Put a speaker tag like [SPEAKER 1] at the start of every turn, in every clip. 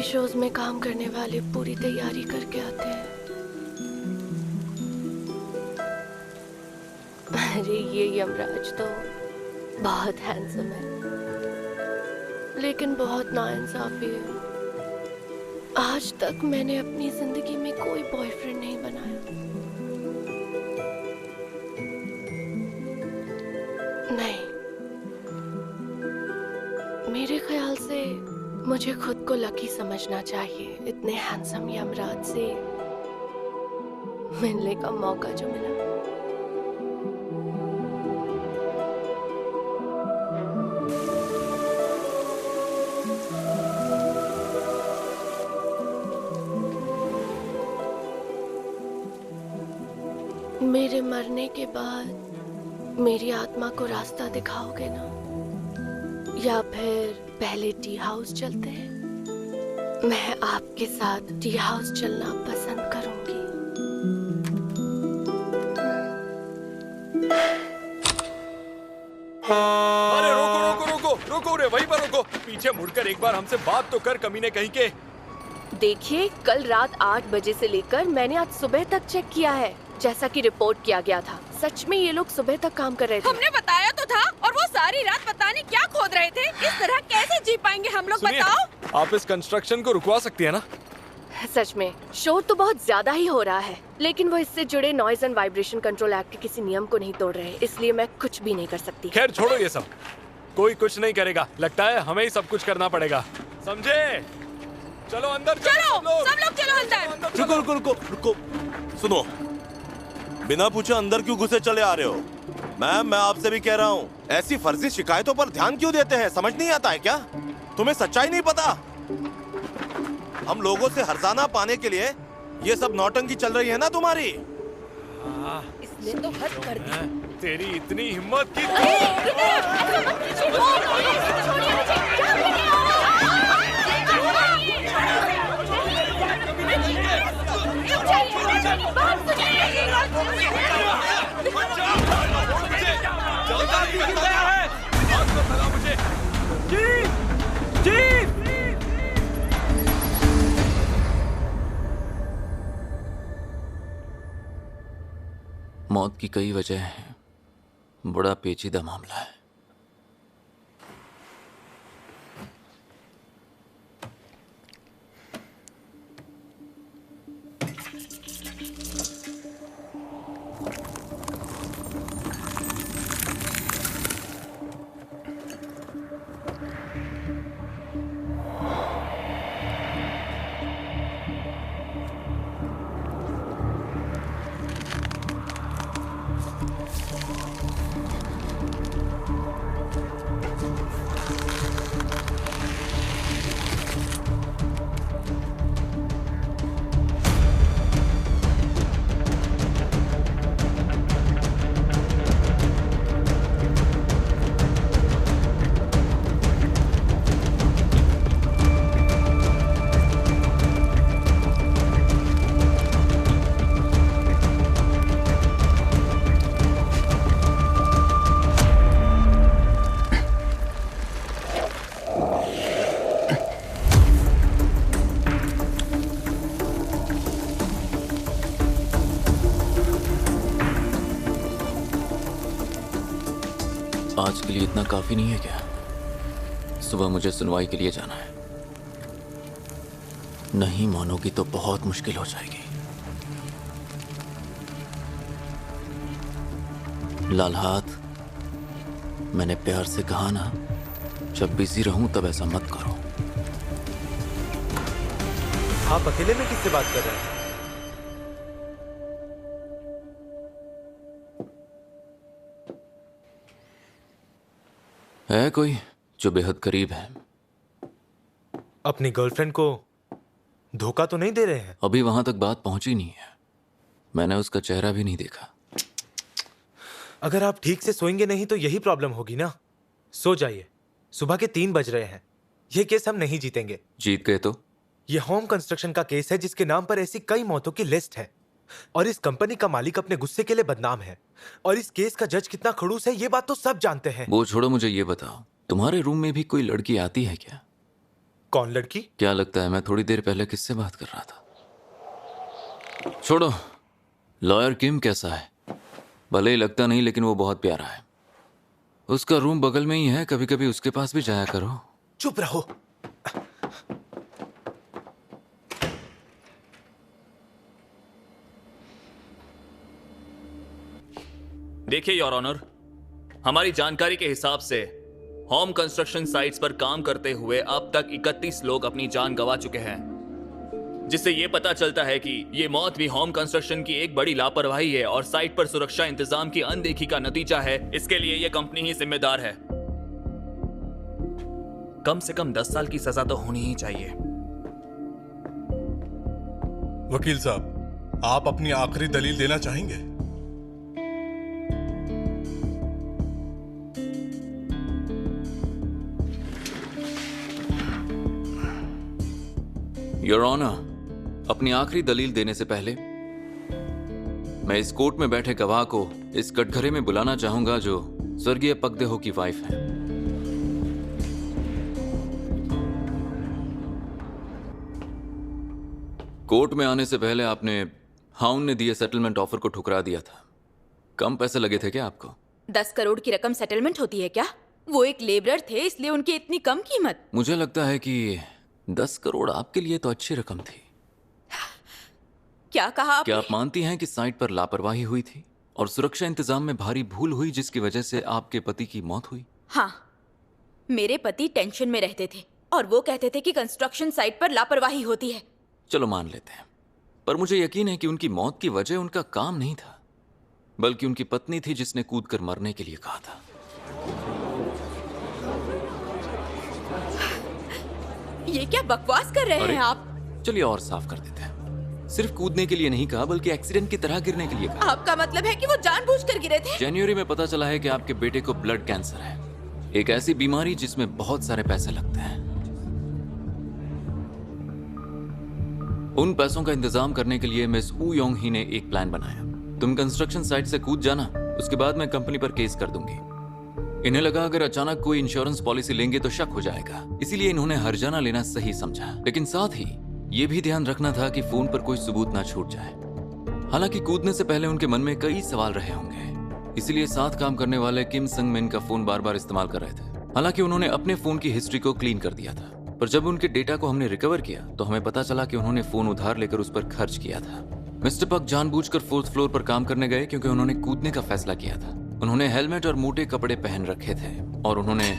[SPEAKER 1] Shows में काम करने वाले पूरी तैयारी करके आते हैं। अरे ये यमराज तो बहुत हैंडसम है, लेकिन बहुत नाइंसाफी है। आज तक मैंने अपनी जिंदगी में कोई बॉयफ्रेंड नहीं बनाया। नहीं, मेरे ख्याल से मुझे खुद को लकी समझना चाहिए, इतने हैंडसम यमराज से मिलने का मौका जो मिला। मेरे मरने के बाद मेरी आत्मा को रास्ता दिखाओगे ना, या फिर पहले टी हाउस चलते हैं? मैं आपके साथ टी हाउस चलना पसंद करूंगी।
[SPEAKER 2] अरे रोको रोको रोको रोको रे, वहीं पर रोको। पीछे मुड़कर एक बार हमसे बात तो कर, कमीने कहीं के।
[SPEAKER 1] देखिए, कल रात 8 बजे से लेकर मैंने आज सुबह तक चेक किया है, जैसा कि रिपोर्ट किया गया था। सच में ये लोग सुबह तक काम कर रहे थे।
[SPEAKER 3] हमने बताया तो था, और वो सारी रात पता नहीं क्या खोद रहे थे। इस तरह कैसे जी पाएंगे हम लोग, बताओ।
[SPEAKER 2] आप इस कंस्ट्रक्शन को रुकवा सकती है ना?
[SPEAKER 1] सच में शोर तो बहुत ज्यादा ही हो रहा है, लेकिन वो इससे जुड़े noise and vibration control act के किसी नियम को नहीं तोड़ रहे, इसलिए मैं कुछ भी नहीं कर सकती।
[SPEAKER 2] खैर छोड़ो ये सब, कोई कुछ नहीं करेगा। लगता है हमें ही सब कुछ करना पड़ेगा, समझे? चलो अंदर
[SPEAKER 3] चलो, सब लोग चलो अंदर।
[SPEAKER 4] रुको रुको रुको रुको, सुनो, बिना पूछे अंदर क्यों घुसे चले आ रहे हो? मैम, मैं आपसे भी कह रहा हूँ, ऐसी फर्जी शिकायतों पर ध्यान क्यों देते हैं? समझ नहीं आता है क्या? तुम्हें सच्चाई नहीं पता? हम लोगों से हर्जाना पाने के लिए ये सब नौटंकी चल रही है ना तुम्हारी?
[SPEAKER 3] इसने तो हद कर दी।
[SPEAKER 2] तेरी इतनी हिम्मत की
[SPEAKER 5] मौत की कई वजह हैं, बड़ा पेचीदा मामला है। आज के लिए इतना काफी नहीं है क्या? सुबह मुझे सुनवाई के लिए जाना है। नहीं मानोगी तो बहुत मुश्किल हो जाएगी। लाल हाथ, मैंने प्यार से कहा ना, जब बिजी रहूं तब ऐसा मत करो।
[SPEAKER 6] आप अकेले में किससे बात कर रहे हैं?
[SPEAKER 5] है कोई जो बेहद करीब है?
[SPEAKER 6] अपनी गर्लफ्रेंड को धोखा तो नहीं दे रहे हैं?
[SPEAKER 5] अभी वहां तक बात पहुंची नहीं है। मैंने उसका चेहरा भी नहीं देखा।
[SPEAKER 6] अगर आप ठीक से सोएंगे नहीं तो यही प्रॉब्लम होगी ना। सो जाइए, सुबह के 3 बज रहे हैं। ये केस हम नहीं जीतेंगे।
[SPEAKER 5] जीत गए तो?
[SPEAKER 6] ये होम कंस्ट्रक्शन का केस है जिसके नाम पर ऐसी कई मौतों की लिस्ट है, और इस कंपनी का मालिक अपने गुस्से के लिए बदनाम है, और इस केस का जज कितना खड़ूस है ये बात तो सब जानते हैं।
[SPEAKER 5] वो छोड़ो, मुझे ये बताओ, तुम्हारे रूम में भी कोई लड़की आती है क्या?
[SPEAKER 6] कौन लड़की?
[SPEAKER 5] क्या लगता है मैं थोड़ी देर पहले किससे बात कर रहा था? छोड़ो, लॉयर किम कैसा है? भले ही लगता नहीं, लेकिन वो बहुत प्यारा है। उसका रूम बगल में ही है, कभी कभी उसके पास भी जाया करो।
[SPEAKER 6] चुप रहो।
[SPEAKER 7] देखिए योर ऑनर, हमारी जानकारी के हिसाब से होम कंस्ट्रक्शन साइट्स पर काम करते हुए अब तक 31 लोग अपनी जान गंवा चुके हैं, जिससे यह पता चलता है कि ये मौत भी होम कंस्ट्रक्शन की एक बड़ी लापरवाही है और साइट पर सुरक्षा इंतजाम की अनदेखी का नतीजा है। इसके लिए यह कंपनी ही जिम्मेदार है। कम से कम 10 साल की सजा तो होनी ही चाहिए।
[SPEAKER 8] वकील साहब, आप अपनी आखिरी दलील देना चाहेंगे?
[SPEAKER 5] योर ऑनर, अपनी आखिरी दलील देने से पहले मैं इस कोर्ट में बैठे गवाह को इस कटघरे में बुलाना चाहूंगा जो स्वर्गीय पगदेहो की वाइफ है। कोर्ट में आने से पहले आपने हाउन ने दिए सेटलमेंट ऑफर को ठुकरा दिया था। कम पैसे लगे थे क्या आपको?
[SPEAKER 3] 10 करोड़ की रकम सेटलमेंट होती है क्या? वो एक लेबरर थे, इसलिए उनकी इतनी कम कीमत।
[SPEAKER 5] मुझे लगता है कि 10 करोड़ आपके लिए तो अच्छी रकम थी।
[SPEAKER 3] क्या कहा आपने?
[SPEAKER 5] क्या आप मानती हैं कि साइट पर लापरवाही हुई थी और सुरक्षा इंतजाम में भारी भूल हुई जिसकी वजह से आपके पति की मौत हुई?
[SPEAKER 3] हाँ, मेरे पति टेंशन में रहते थे और वो कहते थे कि कंस्ट्रक्शन साइट पर लापरवाही होती है।
[SPEAKER 5] चलो मान लेते हैं, पर मुझे यकीन है कि उनकी मौत की वजह उनका काम नहीं था, बल्कि उनकी पत्नी थी जिसने कूदकर मरने के लिए कहा था।
[SPEAKER 3] ये क्या बकवास कर रहे हैं आप?
[SPEAKER 5] चलिए और साफ कर देते हैं। सिर्फ कूदने के लिए नहीं कहा, बल्कि एक्सीडेंट की तरह गिरने के लिए कहा।
[SPEAKER 3] आपका मतलब है कि वो जानबूझकर गिरे थे?
[SPEAKER 5] जनवरी में पता चला है कि आपके बेटे को ब्लड कैंसर है, एक ऐसी बीमारी जिसमें बहुत सारे पैसे लगते हैं। उन पैसों का इंतजाम करने के लिए मिस ऊ योंग ही ने एक प्लान बनाया। तुम कंस्ट्रक्शन साइट से कूद जाना, उसके बाद मैं कंपनी पर केस कर दूंगी। इन्हें लगा अगर अचानक कोई इंश्योरेंस पॉलिसी लेंगे तो शक हो जाएगा, इसीलिए इन्होंने हर्जाना लेना सही समझा। लेकिन साथ ही ये भी ध्यान रखना था कि फोन पर कोई सबूत ना छूट जाए। हालांकि कूदने से पहले उनके मन में कई सवाल रहे होंगे, इसीलिए साथ काम करने वाले किम संग मिन का फोन बार बार इस्तेमाल कर रहे थे। हालांकि उन्होंने अपने फोन की हिस्ट्री को क्लीन कर दिया था, पर जब उनके डेटा को हमने रिकवर किया तो हमें पता चला कि उन्होंने फोन उधार लेकर उस पर खर्च किया था। मिस्टर पक जानबूझकर 4th फ्लोर पर काम करने गए क्योंकि उन्होंने कूदने का फैसला किया था। उन्होंने हेलमेट और मोटे कपड़े पहन रखे थे और उन्होंने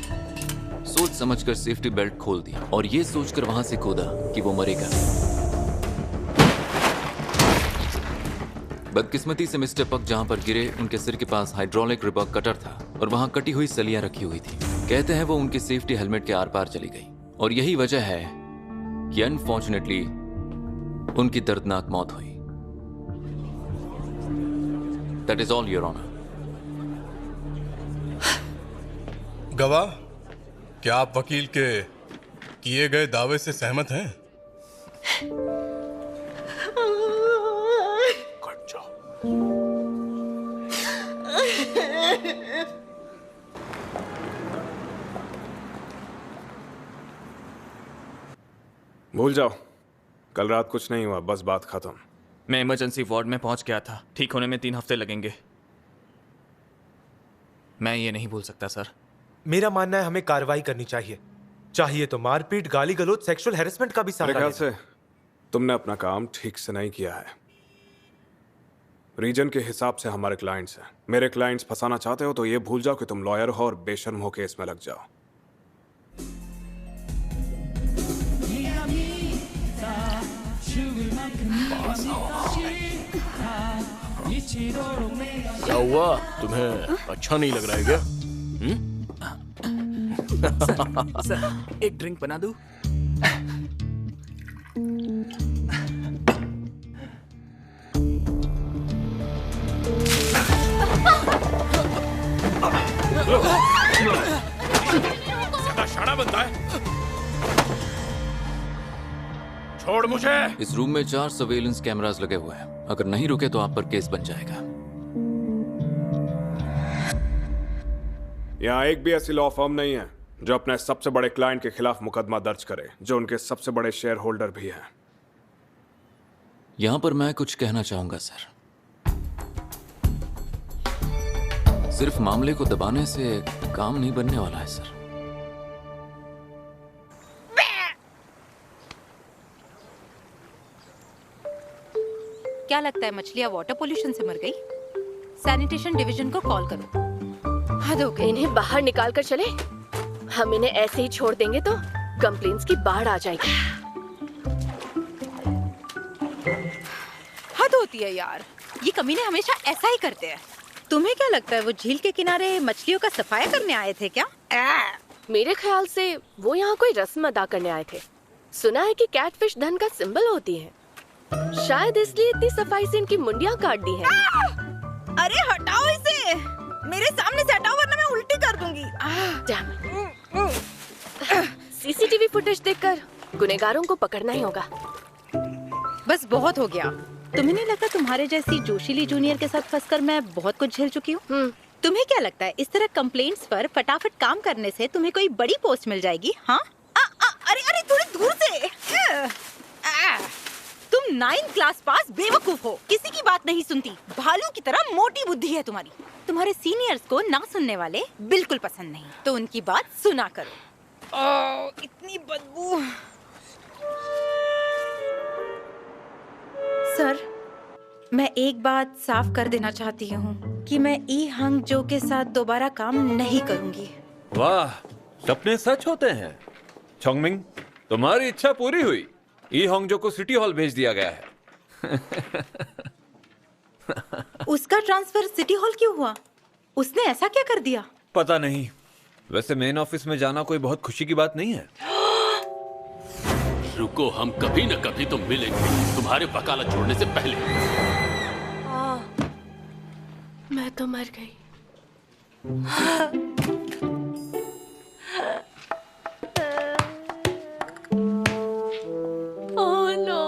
[SPEAKER 5] सोच समझकर सेफ्टी बेल्ट खोल दिया और ये सोचकर वहां से कूदा कि वो मरेगा। बदकिस्मती से मिस्टर पक जहां पर गिरे उनके सिर के पास हाइड्रोलिक रिबॉक कटर था और वहां कटी हुई सलियां रखी हुई थी। कहते हैं वो उनके सेफ्टी हेलमेट के आर पार चली गई और यही वजह है कि अनफॉर्चुनेटली उनकी दर्दनाक मौत हुई। That is all your honour.
[SPEAKER 8] गवाह, क्या आप वकील के किए गए दावे से सहमत हैं?
[SPEAKER 2] भूल जाओ, कल रात कुछ नहीं हुआ, बस बात खत्म।
[SPEAKER 7] मैं इमरजेंसी वार्ड में पहुंच गया था। ठीक होने में 3 हफ्ते लगेंगे। मैं ये नहीं भूल सकता सर।
[SPEAKER 6] मेरा मानना है हमें कार्रवाई करनी चाहिए। चाहिए तो मारपीट, गाली गलौज, सेक्सुअल हैरेसमेंट का भी
[SPEAKER 2] मेरे
[SPEAKER 6] सहारा
[SPEAKER 2] ख्याल
[SPEAKER 6] लेना।
[SPEAKER 2] से तुमने अपना काम ठीक से नहीं किया है। रीजन के हिसाब से हमारे क्लाइंट्स हैं। मेरे क्लाइंट्स फंसाना चाहते हो तो ये भूल जाओ कि तुम लॉयर हो और बेशर्म हो केस में लग जाओ।
[SPEAKER 9] क्या हुआ? तुम्हें अच्छा नहीं लग रहा है क्या?
[SPEAKER 7] सर, एक ड्रिंक बना दूं?
[SPEAKER 9] शाना बनता है। छोड़ मुझे।
[SPEAKER 5] इस रूम में 4 सर्वेलेंस कैमरास लगे हुए हैं। अगर नहीं रुके तो आप पर केस बन जाएगा।
[SPEAKER 2] यहाँ एक भी ऐसी लॉ फर्म नहीं है जो अपने सबसे बड़े क्लाइंट के खिलाफ मुकदमा दर्ज करे, जो उनके सबसे बड़े शेयर होल्डर भी हैं।
[SPEAKER 5] यहां पर मैं कुछ कहना चाहूंगा सर। सिर्फ मामले को दबाने से काम नहीं बनने वाला है सर।
[SPEAKER 3] क्या लगता है मछलियाँ वाटर पोल्यूशन से मर गई? सैनिटेशन डिवीजन को कॉल करो। हद हो गई।
[SPEAKER 1] इन्हें बाहर निकाल कर चले। हम इन्हें ऐसे ही छोड़ देंगे तो कंप्लेंट्स की बाढ़ आ जाएगी।
[SPEAKER 3] हद होती है यार, ये कमीने हमेशा ऐसा ही करते हैं। तुम्हें क्या लगता है वो झील के किनारे मछलियों का सफाया करने आए थे क्या?
[SPEAKER 1] मेरे ख्याल से वो यहाँ कोई रस्म अदा करने आए थे। सुना है कि कैटफिश धन का सिंबल होती है, शायद इसलिए इतनी सफाई से इनकी मुंडियां काट दी हैं।
[SPEAKER 3] अरे हटाओ इसे, मेरे सामने से हटाओ वरना मैं उल्टी कर दूंगी।
[SPEAKER 1] सीसीटीवी फुटेज देखकर गुनहगारों को पकड़ना ही होगा।
[SPEAKER 3] बस बहुत हो गया। तुम्हें नहीं लगता तुम्हारे जैसी जोशीली जूनियर के साथ फंसकर मैं बहुत कुछ झेल चुकी हूँ? तुम्हें क्या लगता है इस तरह कंप्लेंट्स पर फटाफट काम करने से तुम्हें कोई बड़ी पोस्ट मिल जाएगी? हाँ? अरे अरे थोड़ी दूर से। तुम 9th क्लास पास बेवकूफ हो, किसी की बात नहीं सुनती, भालू की तरह मोटी बुद्धि है तुम्हारी। तुम्हारे सीनियर्स को ना सुनने वाले बिल्कुल पसंद नहीं, तो उनकी बात सुना करो। इतनी बदबू। सर, मैं एक बात साफ कर देना चाहती हूँ कि मैं ई हंग जो के साथ दोबारा काम नहीं करूँगी।
[SPEAKER 10] वाह, सपने सच होते हैं। चोंगमिंग, तुम्हारी इच्छा पूरी हुई। ई होंगजो को सिटी हॉल भेज दिया गया है।
[SPEAKER 3] उसका ट्रांसफर सिटी हॉल क्यों हुआ? उसने ऐसा क्या कर दिया?
[SPEAKER 10] पता नहीं। वैसे मेन ऑफिस में जाना कोई बहुत खुशी की बात नहीं है।
[SPEAKER 9] रुको, हम कभी न कभी तो मिलेंगे, तुम्हारे वकालत छोड़ने से पहले।
[SPEAKER 1] मैं तो मर गई। ओह नो,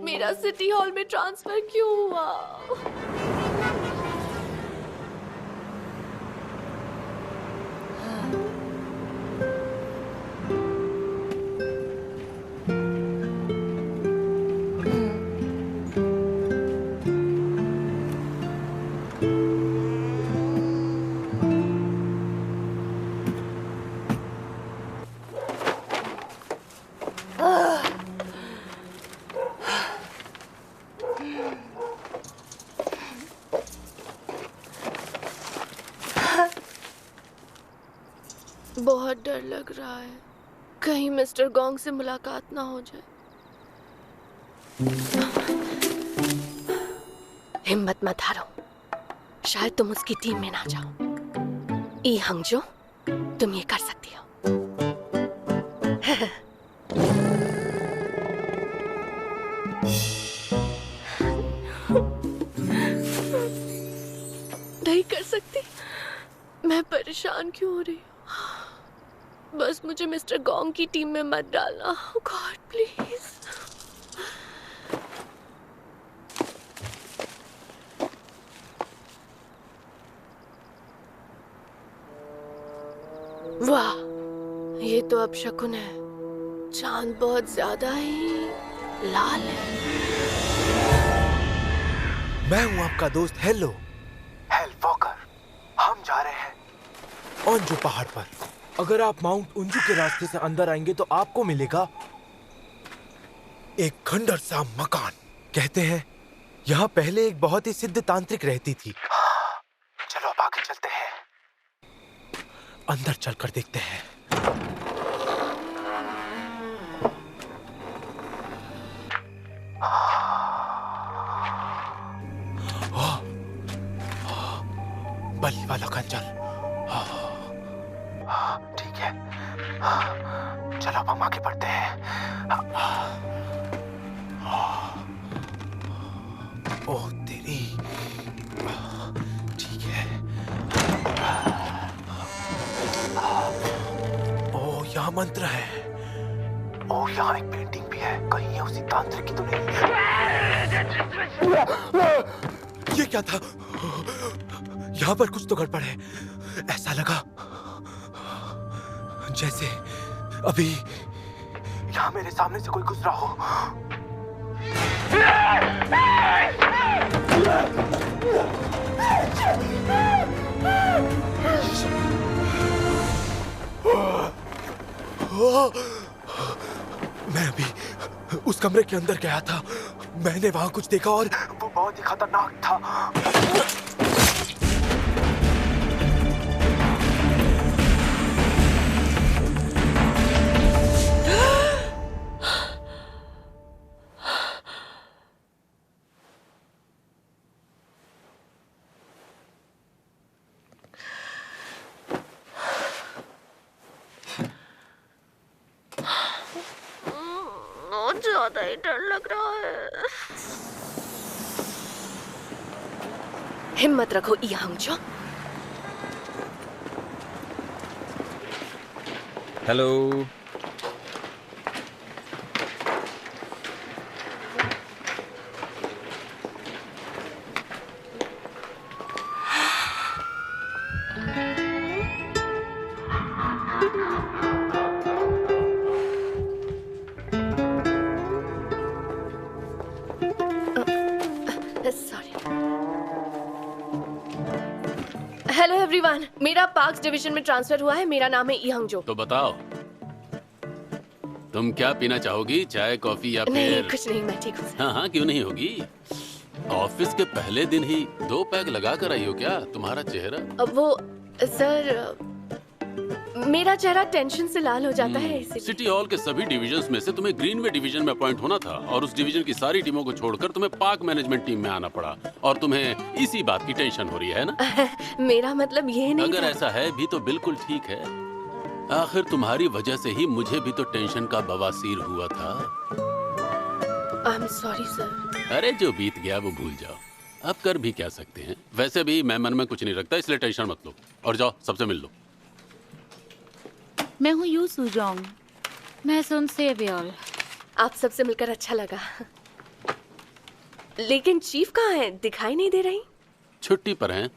[SPEAKER 1] मेरा सिटी हॉल में ट्रांसफर क्यों हुआ? बहुत डर लग रहा है, कहीं मिस्टर गोंग से मुलाकात ना हो जाए। हिम्मत मत हारो, शायद तुम उसकी टीम में ना जाओ। ई हंगजो, तुम ये कर सकती हो। नहीं कर सकती, मैं परेशान क्यों हो रही हूँ? बस मुझे मिस्टर गोंग की टीम में मत डालना, गॉड प्लीज। वाह, ये तो अब शकुन है। चांद बहुत ज्यादा ही लाल है।
[SPEAKER 6] मैं हूं आपका दोस्त हेलो हेल वॉकर। हम जा रहे हैं ओंजू पहाड़ पर। अगर आप माउंट उंजू के रास्ते से अंदर आएंगे तो आपको मिलेगा एक खंडर सा मकान। कहते हैं यहाँ पहले एक बहुत ही सिद्ध तांत्रिक रहती थी। चलो अब आगे चलते हैं, अंदर चलकर देखते हैं। बलि वाला खंजर। ठीक है, चलो अब हम आगे बढ़ते हैं। ओह तेरी, ठीक है। ओह यहाँ मंत्र है। ओह यहाँ एक पेंटिंग भी है, कहीं ये उसी तांत्रिक की तो नहीं है। ये क्या था? यहाँ पर कुछ तो गड़बड़ है। ऐसा लगा जैसे अभी यहाँ मेरे सामने से कोई गुजरा हो। मैं अभी उस कमरे के अंदर गया था, मैंने वहां कुछ देखा और वो बहुत ही खतरनाक था।
[SPEAKER 1] ज्यादा ही डर लग रहा है। हिम्मत रखो ई हंगजो।
[SPEAKER 10] हेलो।
[SPEAKER 1] हेलो एवरीवन, मेरा पार्क्स डिवीजन में ट्रांसफर हुआ है। मेरा नाम है ई हंगजो।
[SPEAKER 9] तो बताओ तुम क्या पीना चाहोगी, चाय कॉफी या
[SPEAKER 1] नहीं,
[SPEAKER 9] फिर?
[SPEAKER 1] कुछ नहीं, मैं ठीक हूँ।
[SPEAKER 9] हाँ हाँ क्यों नहीं होगी। ऑफिस के पहले दिन ही 2 पैक लगा कर आई हो क्या? तुम्हारा चेहरा।
[SPEAKER 1] अब वो सर, मेरा चेहरा टेंशन से लाल हो जाता है इसलिए।
[SPEAKER 9] सिटी हॉल के सभी डिविजन्स में से तुम्हें ग्रीनवे डिवीजन में अपॉइंट होना था और उस डिवीजन की सारी टीमों को छोड़कर तुम्हें पार्क मैनेजमेंट टीम में आना पड़ा और तुम्हें इसी बात की टेंशन हो रही है ना?
[SPEAKER 1] मेरा मतलब ये नहीं
[SPEAKER 9] अगर
[SPEAKER 1] था।
[SPEAKER 9] ऐसा है भी तो बिल्कुल ठीक है। आखिर तुम्हारी वजह से ही मुझे भी तो टेंशन का बवासीर हुआ था।
[SPEAKER 1] I am sorry sir.
[SPEAKER 9] अरे जो बीत गया वो भूल जाओ, अब कर भी क्या सकते हैं। वैसे भी मैं मन में कुछ नहीं रखता, इसलिए टेंशन मत लो और जाओ सबसे मिल लो।
[SPEAKER 11] मैं हूँ यू सुजोंग। मैं सुन सेवियर।
[SPEAKER 1] आप सबसे मिलकर अच्छा लगा। लेकिन चीफ कहाँ है? दिखाई नहीं दे रही।
[SPEAKER 9] छुट्टी पर हैं।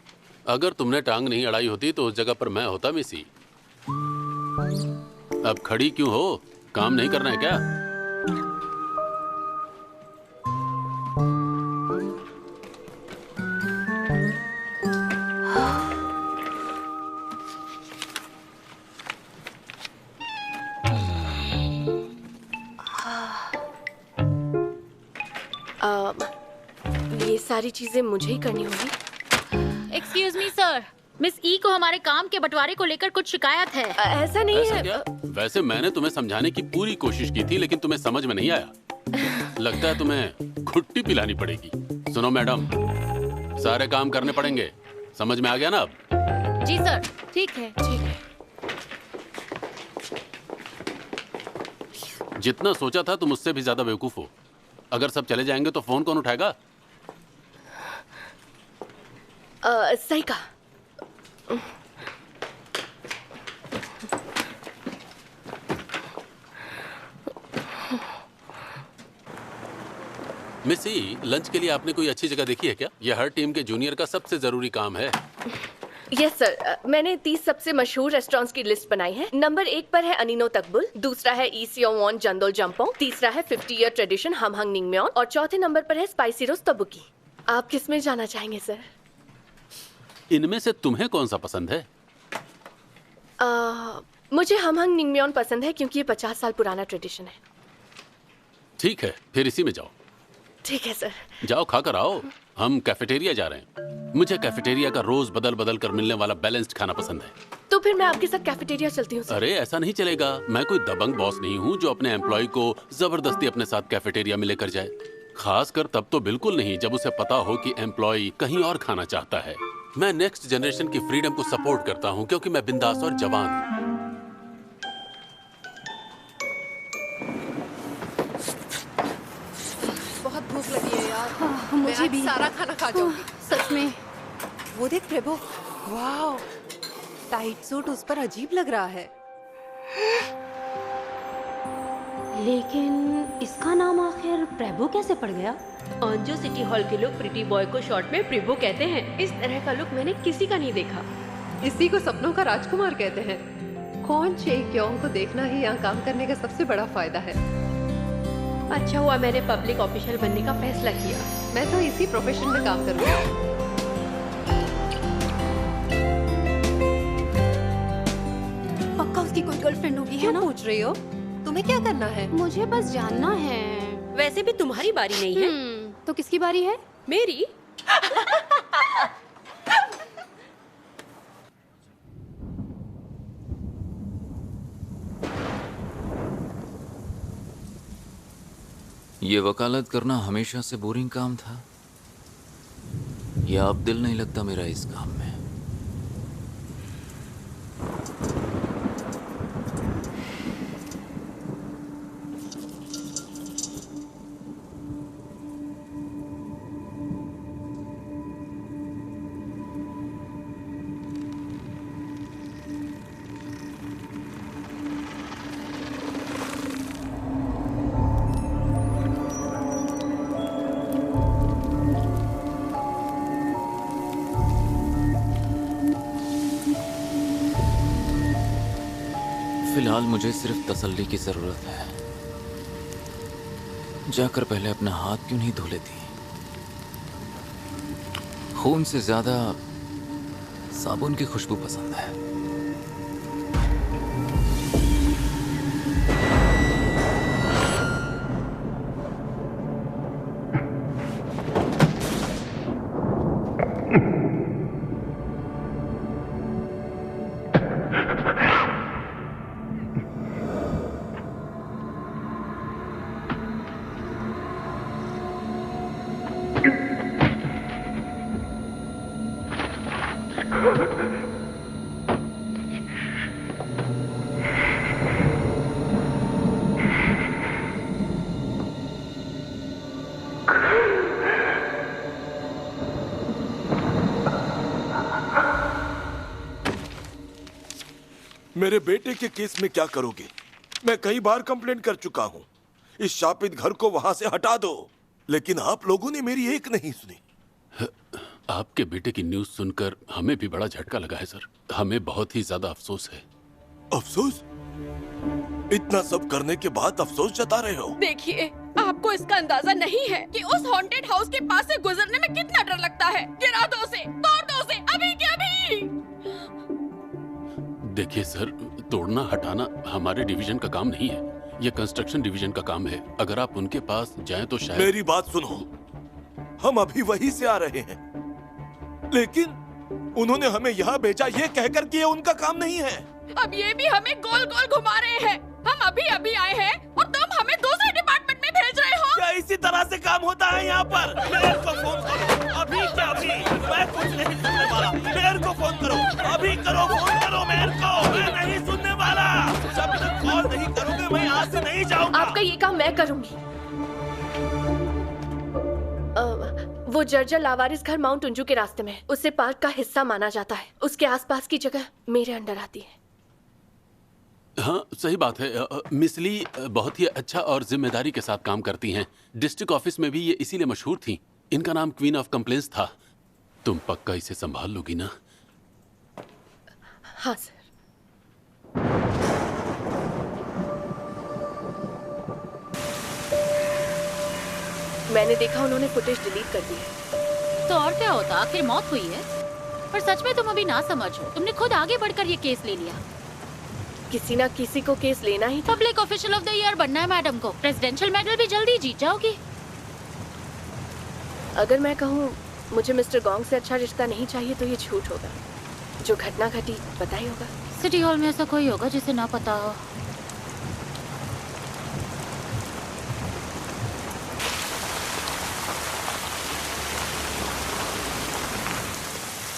[SPEAKER 9] अगर तुमने टांग नहीं अड़ाई होती तो उस जगह पर मैं होता मिसी। अब खड़ी क्यों हो? काम नहीं करना है क्या?
[SPEAKER 1] ये सारी चीजें मुझे ही करनी होगी।
[SPEAKER 11] एक्सक्यूज मी सर, मिस ई को हमारे काम के बंटवारे को लेकर कुछ शिकायत है।
[SPEAKER 1] ऐसा नहीं
[SPEAKER 9] ऐसा
[SPEAKER 1] है।
[SPEAKER 9] क्या? वैसे मैंने तुम्हें समझाने की पूरी कोशिश की थी, लेकिन तुम्हें समझ में नहीं आया। लगता है तुम्हें घुट्टी पिलानी पड़ेगी। सुनो मैडम, सारे काम करने पड़ेंगे, समझ में आ गया ना अब?
[SPEAKER 11] जी सर। ठीक है।
[SPEAKER 1] ठीक है।
[SPEAKER 9] जितना सोचा था तुम उससे भी ज्यादा बेवकूफ हो। अगर सब चले जाएंगे तो फोन कौन उठाएगा?
[SPEAKER 1] सही कहा।
[SPEAKER 9] मिसी, लंच के लिए आपने कोई अच्छी जगह देखी है क्या? यह हर टीम के जूनियर का सबसे जरूरी काम है।
[SPEAKER 1] यस सर, मैंने 30 सबसे मशहूर रेस्टोरेंट्स की लिस्ट बनाई है। नंबर 1 पर है अनिनो तकबुल, दूसरा है ईसियोन जंदोल जंपोंग, तीसरा है 50 ईयर ट्रेडिशन हमहंग निंगम्योन और चौथे नंबर पर है स्पाइसी रोज तबुकी। आप किस में जाना चाहेंगे सर?
[SPEAKER 9] इनमें से तुम्हें कौन सा पसंद है?
[SPEAKER 1] मुझे हमहंग निंगम्योन पसंद है क्योंकि ये 50 साल पुराना ट्रेडिशन है।
[SPEAKER 9] ठीक है, फिर इसी में जाओ।
[SPEAKER 1] ठीक है सर।
[SPEAKER 9] जाओ खाकर आओ। हम कैफेटेरिया जा रहे हैं। मुझे कैफेटेरिया का रोज बदल बदल कर मिलने वाला बैलेंस्ड खाना पसंद है।
[SPEAKER 1] तो फिर मैं आपके साथ कैफेटेरिया चलती हूँ सर।
[SPEAKER 9] अरे ऐसा नहीं चलेगा। मैं कोई दबंग बॉस नहीं हूँ जो अपने एम्प्लॉय को जबरदस्ती अपने साथ कैफेटेरिया में लेकर जाए। खासकर तब तो बिल्कुल नहीं जब उसे पता हो कि एम्प्लॉय कहीं और खाना चाहता है। मैं नेक्स्ट जनरेशन की फ्रीडम को सपोर्ट करता हूँ क्योंकि मैं बिंदास और जवान हूँ।
[SPEAKER 12] बहुत भूख लगी है यार।
[SPEAKER 3] मुझे भी।
[SPEAKER 12] सारा खाना खा जाऊंगी।
[SPEAKER 3] सच में।
[SPEAKER 12] वो देख प्रभु, वाह, टाइट सूट उस पर अजीब लग रहा है।
[SPEAKER 13] लेकिन इसका नाम आखिर प्रभु कैसे पड़ गया?
[SPEAKER 14] ऑन्जो सिटी हॉल के लोग प्रीति बॉय को शॉर्ट में प्रभु कहते हैं। इस तरह का लुक मैंने किसी का नहीं देखा।
[SPEAKER 12] इसी को सपनों का राजकुमार कहते हैं। कौन चेक्योंग को देखना ही यहाँ काम करने का सबसे बड़ा फायदा है।
[SPEAKER 14] अच्छा हुआ मैंने पब्लिक ऑफिशियल बनने का फैसला किया।
[SPEAKER 12] मैं तो इसी प्रोफेशन में काम करूँगी।
[SPEAKER 13] पक्का उसकी कोई गर्लफ्रेंड होगी, है ना?
[SPEAKER 12] पूछ रही हो? तुम्हें क्या करना है?
[SPEAKER 13] मुझे बस जानना है।
[SPEAKER 14] वैसे भी तुम्हारी बारी नहीं है।
[SPEAKER 13] तो किसकी बारी है?
[SPEAKER 14] मेरी।
[SPEAKER 5] ये वकालत करना हमेशा से बोरिंग काम था या अब दिल नहीं लगता मेरा इस काम में? फिलहाल मुझे सिर्फ तसल्ली की जरूरत है। जाकर पहले अपना हाथ क्यों नहीं धो लेती? खून से ज्यादा साबुन की खुशबू पसंद है।
[SPEAKER 6] मेरे बेटे के केस में क्या करोगे? मैं कई बार कंप्लेंट कर चुका हूँ। इस शापित घर को वहां से हटा दो, लेकिन आप लोगों ने मेरी एक नहीं सुनी।
[SPEAKER 9] आपके बेटे की न्यूज़ सुनकर हमें भी बड़ा झटका लगा है सर। हमें बहुत ही ज्यादा अफसोस है।
[SPEAKER 6] अफसोस? इतना सब करने के बाद अफसोस जता रहे हो?
[SPEAKER 14] देखिए, आपको इसका अंदाजा नहीं है कि उस हॉन्टेड हाउस के पास से गुजरने में कितना डर लगता है। गिरा दो उसे, तोड़ दो उसे, अभी के अभी।
[SPEAKER 9] देखिए सर, तोड़ना हटाना हमारे डिवीजन का काम नहीं है। ये कंस्ट्रक्शन डिवीजन का काम है। अगर आप उनके पास जाएं तो शायद।
[SPEAKER 6] मेरी बात सुनो, हम अभी वहीं से आ रहे हैं, लेकिन
[SPEAKER 4] उन्होंने हमें यहाँ भेजा ये कहकर कि ये उनका काम नहीं है।
[SPEAKER 14] अब ये भी हमें गोल गोल घुमा रहे हैं। हम अभी अभी आए हैं और तुम हमें दूसरे डिपार्टमेंट में भेज रहे हो।
[SPEAKER 4] क्या इसी तरह से काम होता है यहाँ पर? मेयर को फोन करो अभी क्या अभी? मैं कुछ नहीं सुनने वाला। मेयर को फोन करो अभी, करो फोन करो मेयर को। मैं नहीं सुनने वाला। जब तक कॉल नहीं करोगे मैं यहाँ से नहीं जाऊंगा।
[SPEAKER 1] आपका ये काम मैं करूंगी। वो जर्जर लावारिस घर माउंट उंजू के रास्ते में है। उसे पार्क का हिस्सा माना जाता है। उसके आसपास की जगह मेरे अंडर आती है।
[SPEAKER 9] हाँ सही बात है। मिस ली बहुत ही अच्छा और जिम्मेदारी के साथ काम करती हैं। डिस्ट्रिक्ट ऑफिस में भी ये इसीलिए मशहूर थी। इनका नाम क्वीन ऑफ कंप्लेंट्स था। तुम पक्का इसे संभाल लोगी ना?
[SPEAKER 1] हाँ सर। मैंने देखा उन्होंने फुटेज डिलीट कर दी है।
[SPEAKER 11] तो और क्या होता, आखिर मौत हुई है। पर सच में तुम अभी ना समझो, तुमने खुद आगे बढ़कर ये केस ले लिया।
[SPEAKER 1] किसी ना किसी को केस लेना ही था।
[SPEAKER 11] Public official of the year बनना है मैडम को। प्रेसिडेंशियल मेडल भी जल्दी जीत जाओगी।
[SPEAKER 1] अगर मैं कहूँ मुझे मिस्टर गोंग से अच्छा रिश्ता नहीं चाहिए तो ये झूठ होगा। जो घटना घटी पता ही होगा।
[SPEAKER 11] सिटी हॉल में ऐसा कोई होगा जिसे ना पता हो।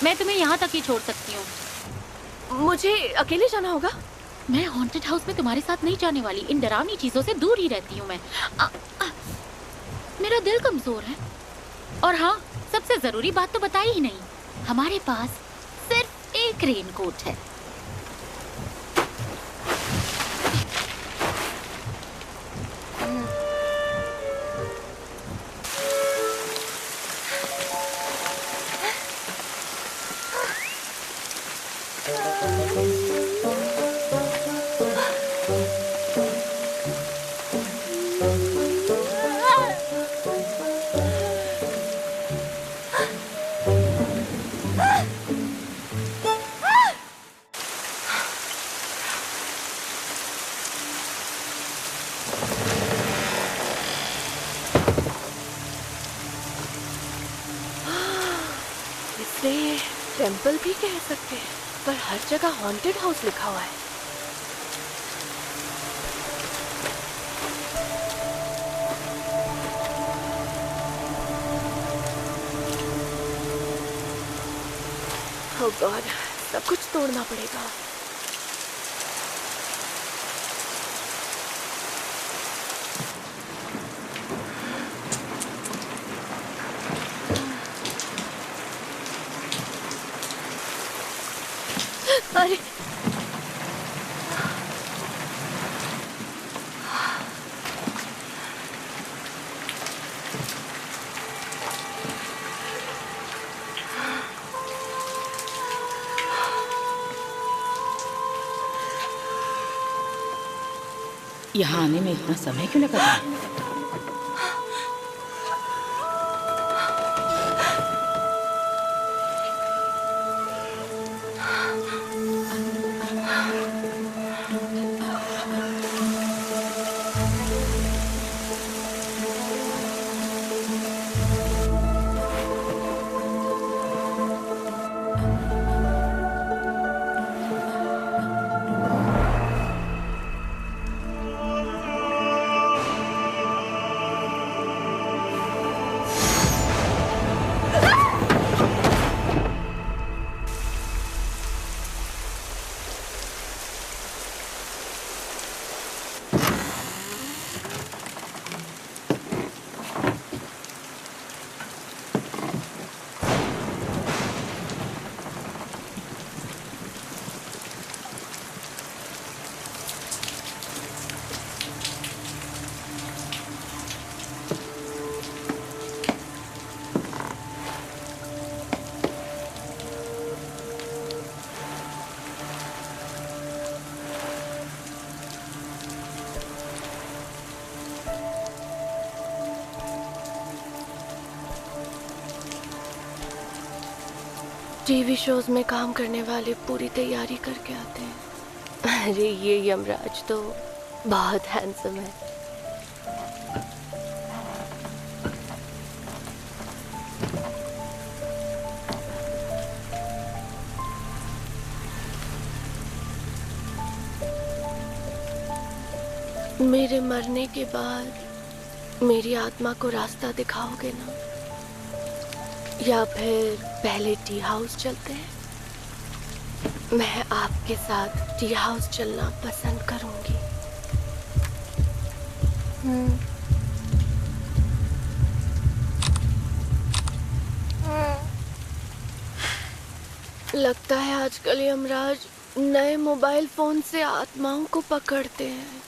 [SPEAKER 11] मैं तुम्हें यहाँ तक ही छोड़ सकती हूँ।
[SPEAKER 1] मुझे अकेले जाना होगा?
[SPEAKER 11] मैं हॉन्टेड हाउस में तुम्हारे साथ नहीं जाने वाली। इन डरावनी चीजों से दूर ही रहती हूँ मैं। मेरा दिल कमजोर है। और हाँ, सबसे जरूरी बात तो बताई ही नहीं, हमारे पास सिर्फ एक रेनकोट है।
[SPEAKER 1] टेंपल भी कह सकते हैं, पर हर जगह हॉन्टेड हाउस लिखा हुआ है। ओह गॉड, सब कुछ तोड़ना पड़ेगा। अरे
[SPEAKER 15] यहाँ आने में इतना समय क्यों लगा है?
[SPEAKER 1] टीवी शोज में काम करने वाले पूरी तैयारी करके आते हैं। अरे ये यमराज तो बहुत हैंडसम है। मेरे मरने के बाद मेरी आत्मा को रास्ता दिखाओगे ना? या फिर पहले टी हाउस चलते हैं? मैं आपके साथ टी हाउस चलना पसंद करूंगी। लगता है आजकल यमराज नए मोबाइल फोन से आत्माओं को पकड़ते हैं।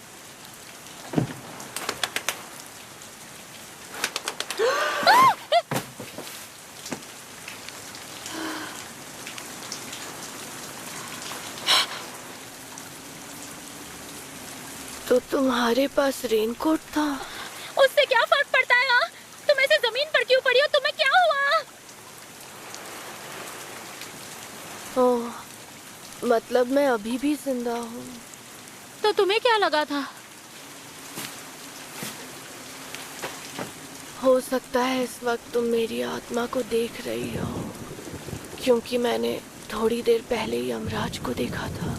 [SPEAKER 1] तो तुम्हारे पास रेनकोट था?
[SPEAKER 11] उससे क्या फर्क पड़ता है? हाँ, तुम ऐसे जमीन पर क्यों पड़ी हो? तुम्हें क्या हुआ?
[SPEAKER 1] ओह, मतलब मैं अभी भी जिंदा हूँ।
[SPEAKER 11] तो तुम्हें क्या लगा था?
[SPEAKER 1] हो सकता है इस वक्त तुम मेरी आत्मा को देख रही हो, क्योंकि मैंने थोड़ी देर पहले ही यमराज को देखा था।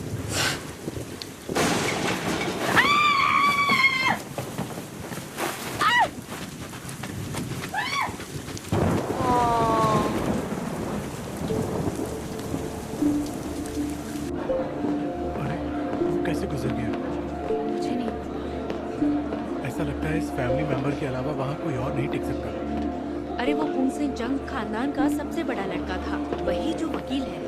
[SPEAKER 6] कैसे गुजर गया? ऐसा लगता है इस फैमिली मेंबर के अलावा वहाँ कोई और नहीं टिक सकता।
[SPEAKER 15] अरे वो पुंगसिन जंग खानदान का सबसे बड़ा लड़का था, वही जो वकील है।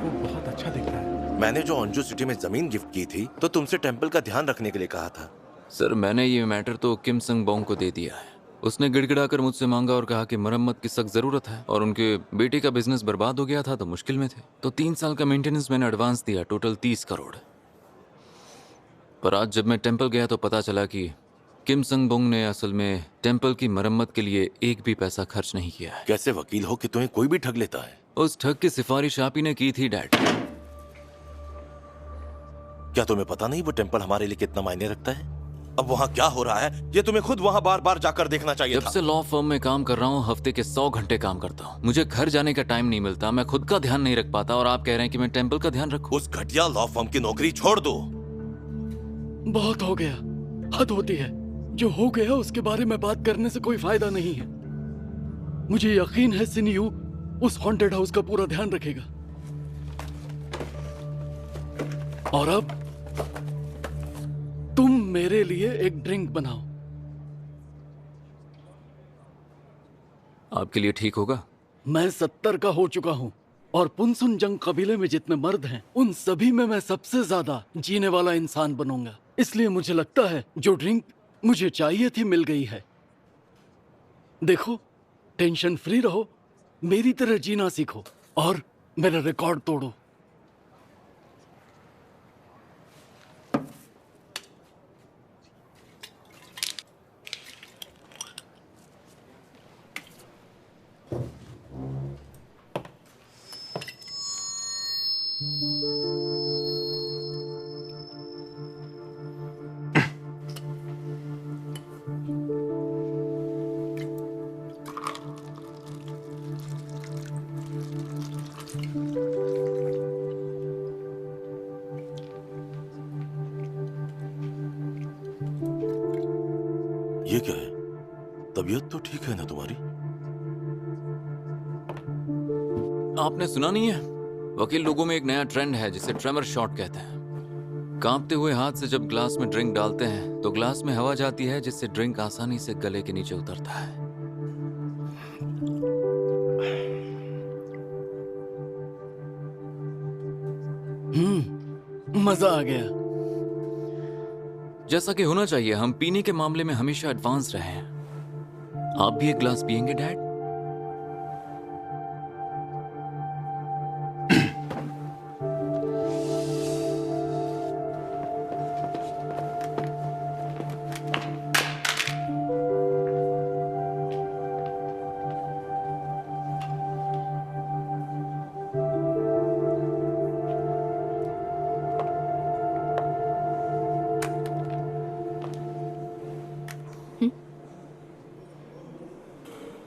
[SPEAKER 6] वो बहुत अच्छा दिखता है।
[SPEAKER 4] मैंने जो अंजू सिटी में जमीन गिफ्ट की थी तो तुमसे टेंपल का ध्यान रखने के लिए कहा था।
[SPEAKER 5] सर, मैंने ये मैटर तो किम संग बोंग को दे दिया है। उसने गिड़गिड़ाकर मुझसे मांगा और कहा कि मरम्मत की सख्त जरूरत है, और उनके बेटे का बिजनेस बर्बाद हो गया था तो मुश्किल में थे। तो 3 साल का मेंटेनेंस मैंने एडवांस दिया, टोटल 30 करोड़। पर आज जब मैं टेंपल गया तो पता चला कि किम संग बोंग ने असल में टेंपल की मरम्मत के लिए एक भी पैसा खर्च नहीं किया है।
[SPEAKER 4] कैसे वकील हो कि तुम्हें कोई भी ठग लेता है?
[SPEAKER 5] उस ठग की सिफारिश आप ही ने की थी डैड।
[SPEAKER 4] क्या तुम्हें पता नहीं वो टेंपल हमारे लिए कितना मायने रखता है? अब वहाँ क्या हो रहा है ये तुम्हें खुद वहाँ बार बार जाकर देखना चाहिए था।
[SPEAKER 5] जब से लॉ फर्म में काम कर रहा हूँ हफ्ते के 100 घंटे काम करता हूँ। मुझे घर जाने का टाइम नहीं मिलता, मैं खुद का ध्यान नहीं रख पाता, और आप कह रहे हैं कि मैं टेंपल का ध्यान रखूं।
[SPEAKER 4] उस घटिया लॉ फर्म की नौकरी छोड़ दो।
[SPEAKER 16] बहुत हो गया, हद होती है। जो हो गया उसके बारे में बात करने से कोई फायदा नहीं है। मुझे यकीन है सिनियू उस हॉन्टेड हाउस का पूरा ध्यान रखेगा। और अब तुम मेरे लिए एक ड्रिंक बनाओ।
[SPEAKER 5] आपके लिए ठीक होगा?
[SPEAKER 16] मैं 70 का हो चुका हूँ, और पुनसुन जंग कबीले में जितने मर्द हैं उन सभी में मैं सबसे ज्यादा जीने वाला इंसान बनूंगा। इसलिए मुझे लगता है जो ड्रिंक मुझे चाहिए थी मिल गई है। देखो, टेंशन फ्री रहो, मेरी तरह जीना सीखो और मेरा रिकॉर्ड तोड़ो।
[SPEAKER 4] ये क्या है? तबीयत तो ठीक है ना तुम्हारी?
[SPEAKER 5] आपने सुना नहीं है? वकील लोगों में एक नया ट्रेंड है जिसे ट्रेमर शॉट कहते हैं। कांपते हुए हाथ से जब ग्लास में ड्रिंक डालते हैं तो ग्लास में हवा जाती है, जिससे ड्रिंक आसानी से गले के नीचे उतरता है।
[SPEAKER 16] मजा आ गया।
[SPEAKER 5] जैसा कि होना चाहिए, हम पीने के मामले में हमेशा एडवांस रहे हैं। आप भी एक ग्लास पियेंगे डैड?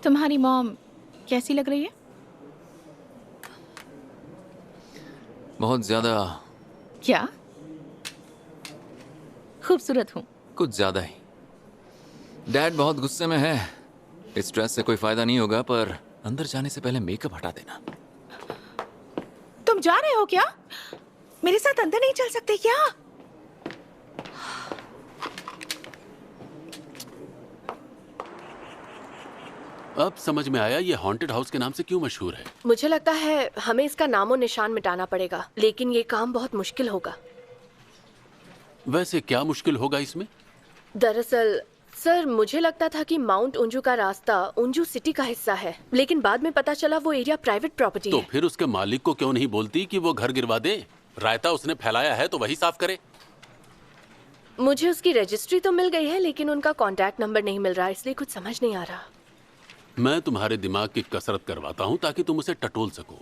[SPEAKER 14] तुम्हारी मॉम कैसी लग रही है?
[SPEAKER 5] बहुत ज्यादा।
[SPEAKER 14] क्या? खूबसूरत हूँ?
[SPEAKER 5] कुछ ज्यादा ही। डैड बहुत गुस्से में है। इस स्ट्रेस से कोई फायदा नहीं होगा, पर अंदर जाने से पहले मेकअप हटा देना।
[SPEAKER 17] तुम जा रहे हो क्या? मेरे साथ अंदर नहीं चल सकते क्या?
[SPEAKER 9] अब समझ में आया ये हॉन्टेड हाउस के नाम से क्यों मशहूर है।
[SPEAKER 1] मुझे लगता है हमें इसका नामो निशान मिटाना पड़ेगा, लेकिन ये काम बहुत मुश्किल होगा।
[SPEAKER 9] वैसे क्या मुश्किल होगा इसमें?
[SPEAKER 1] दरअसल सर, मुझे लगता था कि माउंट उंजू का रास्ता उंजू सिटी का हिस्सा है, लेकिन बाद में पता चला वो एरिया प्राइवेट प्रॉपर्टी
[SPEAKER 9] तो
[SPEAKER 1] है।
[SPEAKER 9] फिर उसके मालिक को क्यों नहीं बोलती कि वो घर गिरवा दे? रायता उसने फैलाया है तो वही साफ करे।
[SPEAKER 1] मुझे उसकी रजिस्ट्री तो मिल गई है, लेकिन उनका कॉन्टैक्ट नंबर नहीं मिल रहा, इसलिए कुछ समझ नहीं आ रहा।
[SPEAKER 9] मैं तुम्हारे दिमाग की कसरत करवाता हूँ ताकि तुम उसे टटोल सको।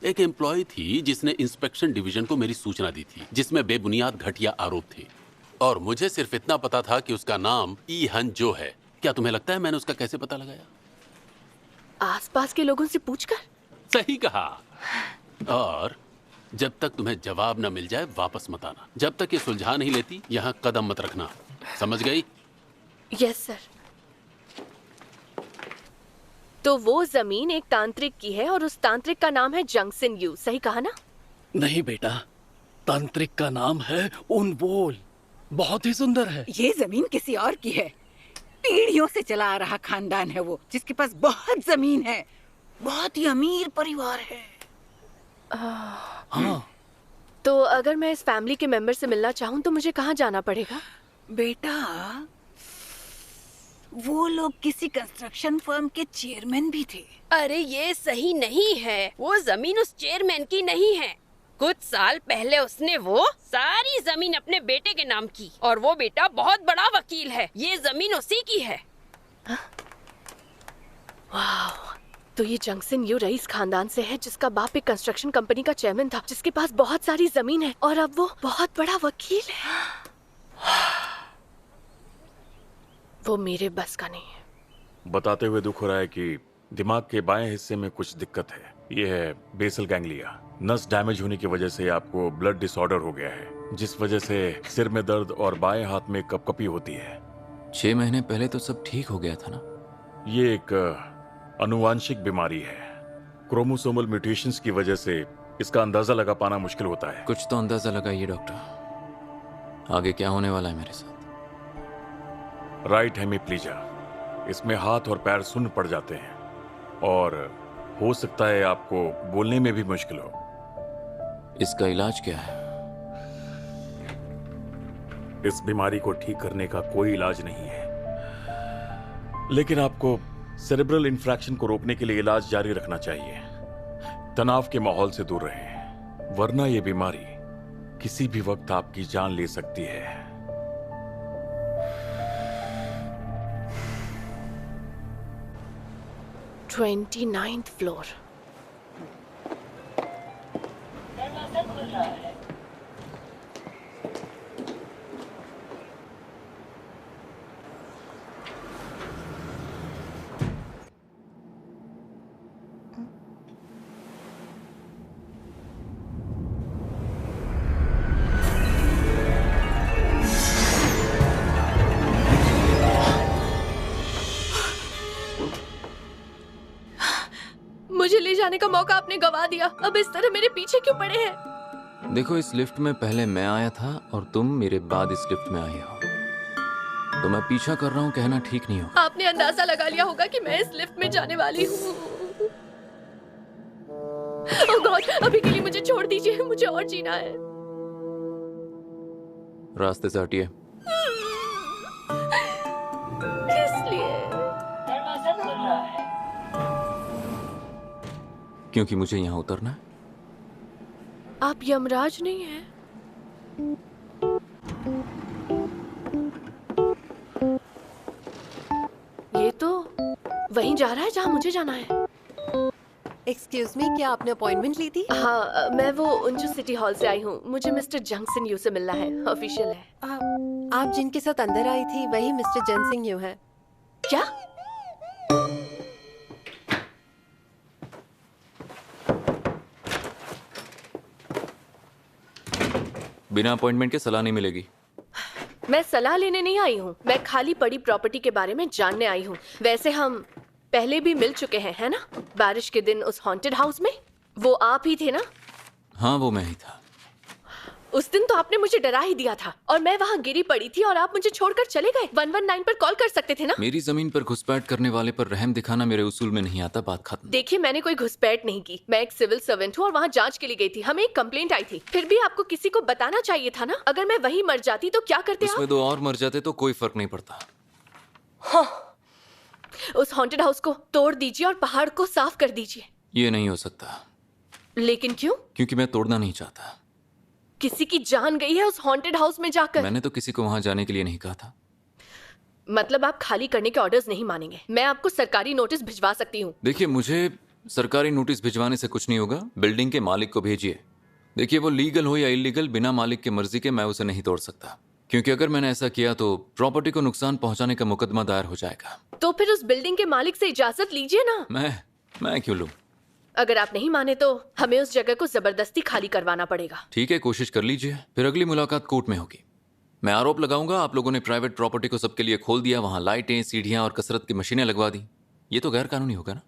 [SPEAKER 9] एक एम्प्लॉय थी जिसने इंस्पेक्शन डिवीजन को मेरी सूचना दी थी, जिसमें बेबुनियाद घटिया आरोप थे, और मुझे सिर्फ इतना पता था कि उसका नाम ई हन जो है। क्या तुम्हें लगता है मैंने उसका कैसे पता लगाया?
[SPEAKER 1] आसपास के लोगों से पूछकर।
[SPEAKER 9] सही कहा। और जब तक तुम्हें जवाब न मिल जाए वापस मत आना। जब तक ये सुलझा नहीं लेती यहाँ कदम मत रखना, समझ गई?
[SPEAKER 1] Yes sir. तो वो जमीन एक तांत्रिक की है और उस तांत्रिक का नाम है जंगसिन यू, सही कहा ना?
[SPEAKER 16] नहीं बेटा, तांत्रिक का नाम है उनवोल। बहुत ही सुंदर है।
[SPEAKER 17] ये जमीन किसी और की है। पीढ़ियों से चला आ रहा खानदान है वो, जिसके पास बहुत जमीन है। बहुत ही अमीर परिवार है।
[SPEAKER 16] हाँ।
[SPEAKER 1] तो अगर मैं इस फैमिली के मेंबर से मिलना चाहूँ तो मुझे कहाँ जाना पड़ेगा?
[SPEAKER 17] बेटा, वो लोग किसी कंस्ट्रक्शन फर्म के चेयरमैन भी थे।
[SPEAKER 14] अरे ये सही नहीं है, वो जमीन उस चेयरमैन की नहीं है। कुछ साल पहले उसने वो सारी जमीन अपने बेटे के नाम की, और वो बेटा बहुत बड़ा वकील है। ये जमीन उसी की है।
[SPEAKER 1] वाह, तो ये जंगसिन यू रईस खानदान से है, जिसका बाप एक कंस्ट्रक्शन कंपनी का चेयरमैन था, जिसके पास बहुत सारी जमीन है, और अब वो बहुत बड़ा वकील है। वो मेरे बस का नहीं है।
[SPEAKER 2] बताते हुए दुख हो रहा है कि दिमाग के बाएं हिस्से में कुछ दिक्कत है। ये है बेसल गैंग्लिया। नस डैमेज होने की वजह से आपको ब्लड डिसऑर्डर हो गया है, जिस वजह से सिर में दर्द और बाएं हाथ में कपकपी होती है।
[SPEAKER 5] 6 महीने पहले तो सब ठीक हो गया था ना?
[SPEAKER 2] ये एक अनुवांशिक बीमारी है। क्रोमोसोमल म्यूटेशंस की वजह से इसका अंदाजा लगा पाना मुश्किल होता है।
[SPEAKER 5] कुछ तो अंदाजा लगाइए डॉक्टर, आगे क्या होने वाला है मेरे साथ?
[SPEAKER 2] राइट हेमिप्लीजिया। इसमें हाथ और पैर सुन्न पड़ जाते हैं, और हो सकता है आपको बोलने में भी मुश्किल हो।
[SPEAKER 5] इसका इलाज क्या है?
[SPEAKER 2] इस बीमारी को ठीक करने का कोई इलाज नहीं है, लेकिन आपको सेरेब्रल इंफ्रैक्शन को रोकने के लिए इलाज जारी रखना चाहिए। तनाव के माहौल से दूर रहें, वरना यह बीमारी किसी भी वक्त आपकी जान ले सकती है।
[SPEAKER 1] 29th floor. मुझे ले जाने का मौका आपने गवा दिया। अब इस तरह मेरे पीछे क्यों पड़े हैं?
[SPEAKER 5] देखो, इस लिफ्ट में पहले मैं आया था और तुम मेरे बाद इस लिफ्ट में आए हो, तो मैं पीछा कर रहा हूँ कहना ठीक नहीं हो।
[SPEAKER 1] आपने अंदाजा लगा लिया होगा कि मैं इस लिफ्ट में जाने वाली हूँ। ओह गॉड, अभी के लिए मुझे छोड़ दीजिए, मुझे और जीना है।
[SPEAKER 5] रास्ते से हटिए।
[SPEAKER 1] किस लिए? दरवाजा खुल रहा है।
[SPEAKER 5] क्योंकि मुझे यहाँ उतरना है।
[SPEAKER 1] आप यमराज नहीं हैं? ये तो वहीं जा रहा है जहाँ मुझे जाना है।
[SPEAKER 12] एक्सक्यूज मी, क्या आपने अपॉइंटमेंट ली थी?
[SPEAKER 1] हाँ, मैं वो उंजू सिटी हॉल से आई हूँ। मुझे मिस्टर जंगसिन यू से मिलना है, ऑफिशियल है।
[SPEAKER 12] आप जिनके साथ अंदर आई थी वही मिस्टर जंगसिन यू है।
[SPEAKER 1] क्या?
[SPEAKER 5] बिना अपॉइंटमेंट के सलाह नहीं मिलेगी।
[SPEAKER 1] मैं सलाह लेने नहीं आई हूँ, मैं खाली पड़ी प्रॉपर्टी के बारे में जानने आई हूँ। वैसे हम पहले भी मिल चुके हैं, है ना? बारिश के दिन उस हॉन्टेड हाउस में वो आप ही थे ना?
[SPEAKER 5] हाँ, वो मैं ही था।
[SPEAKER 1] उस दिन तो आपने मुझे डरा ही दिया था और मैं वहाँ गिरी पड़ी थी और आप मुझे छोड़कर चले गए। 119 पर कॉल कर सकते थे ना?
[SPEAKER 5] मेरी जमीन पर घुसपैठ करने वाले पर रहम दिखाना मेरे उसूल में नहीं आता। बात खत्म।
[SPEAKER 1] देखिए, मैंने कोई घुसपैठ नहीं की। मैं एक सिविल सर्वेंट हूँ और वहाँ जांच के लिए गई थी। हमें एक कंप्लेंट आई थी। फिर भी आपको किसी को बताना चाहिए था ना। अगर मैं वहीं मर जाती तो क्या करते आप?
[SPEAKER 5] उसमें 2 और मर जाते तो कोई फर्क नहीं पड़ता।
[SPEAKER 1] हाँ। उस हॉन्टेड हाउस को तोड़ दीजिए और पहाड़ को साफ कर दीजिए।
[SPEAKER 5] ये नहीं हो सकता।
[SPEAKER 1] लेकिन क्यों?
[SPEAKER 5] क्योंकि मैं तोड़ना नहीं चाहता।
[SPEAKER 1] किसी की जान गई है उस हॉन्टेड हाउस में जाकर।
[SPEAKER 5] मैंने तो किसी को वहां जाने के लिए नहीं कहा था।
[SPEAKER 1] मतलब आप खाली करने के ऑर्डर्स नहीं मानेंगे? मैं आपको सरकारी नोटिस भिजवा सकती हूँ।
[SPEAKER 5] देखिए, मुझे सरकारी नोटिस भिजवाने से कुछ नहीं होगा। बिल्डिंग के मालिक को भेजिए। देखिए, वो लीगल हो या इलीगल, बिना मालिक के मर्जी के मैं उसे नहीं तोड़ सकता। क्योंकि अगर मैंने ऐसा किया तो प्रॉपर्टी को नुकसान पहुंचाने का मुकदमा दायर हो जाएगा।
[SPEAKER 1] तो फिर उस बिल्डिंग के मालिक से इजाजत लीजिए ना।
[SPEAKER 5] मैं क्यों लूं?
[SPEAKER 1] अगर आप नहीं माने तो हमें उस जगह को जबरदस्ती खाली करवाना पड़ेगा।
[SPEAKER 5] ठीक है, कोशिश कर लीजिए। फिर अगली मुलाकात कोर्ट में होगी। मैं आरोप लगाऊंगा आप लोगों ने प्राइवेट प्रॉपर्टी को सबके लिए खोल दिया, वहां लाइटें, सीढ़ियां और कसरत की मशीनें लगवा दी। ये तो गैर कानूनी होगा ना?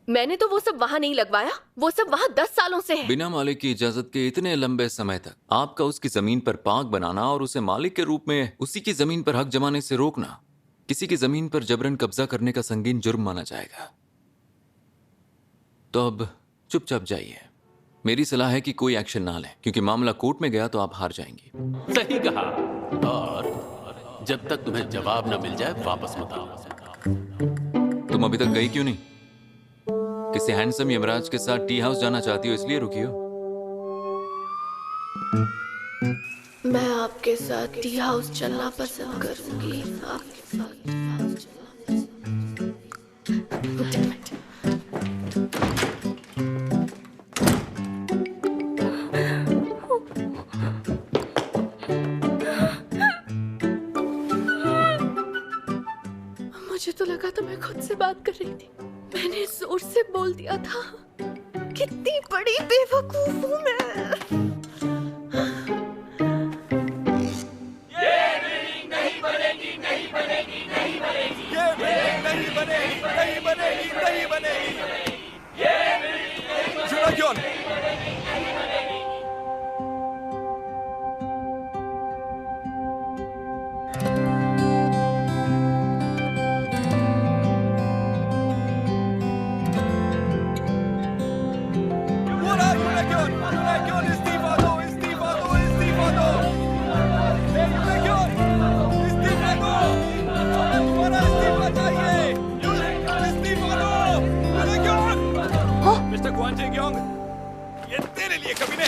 [SPEAKER 1] मैंने तो वो सब वहां नहीं लगवाया। वो सब वहां 10 सालों से है।
[SPEAKER 5] बिना मालिक की इजाजत के इतने लंबे समय तक आपका उसकी जमीन पर पाक बनाना और उसे मालिक के रूप में उसी की जमीन पर हक जमाने से रोकना किसी की जमीन पर जबरन कब्जा करने का संगीन जुर्म माना जाएगा। तो अब चुपचाप जाइए। मेरी सलाह है कि कोई एक्शन ना लें, क्योंकि मामला कोर्ट में गया तो आप हार जाएंगी।
[SPEAKER 9] सही कहा। और जब तक तुम्हें जवाब न मिल जाए वापस मत आओ।
[SPEAKER 5] तुम अभी तक गई क्यों नहीं? किसी हैंडसम यमराज के साथ टी हाउस जाना चाहती हो इसलिए रुकी हो?
[SPEAKER 1] मैं आपके साथ टी हाउस चलना पसंद करूंगी। आपके साथ टी हाउस चलना। मुझे तो लगा था मैं खुद से बात कर रही थी। मैंने जोर से बोल दिया था। कितनी बड़ी बेवकूफ हूँ मैं।
[SPEAKER 6] ये तेरे लिए कमीने।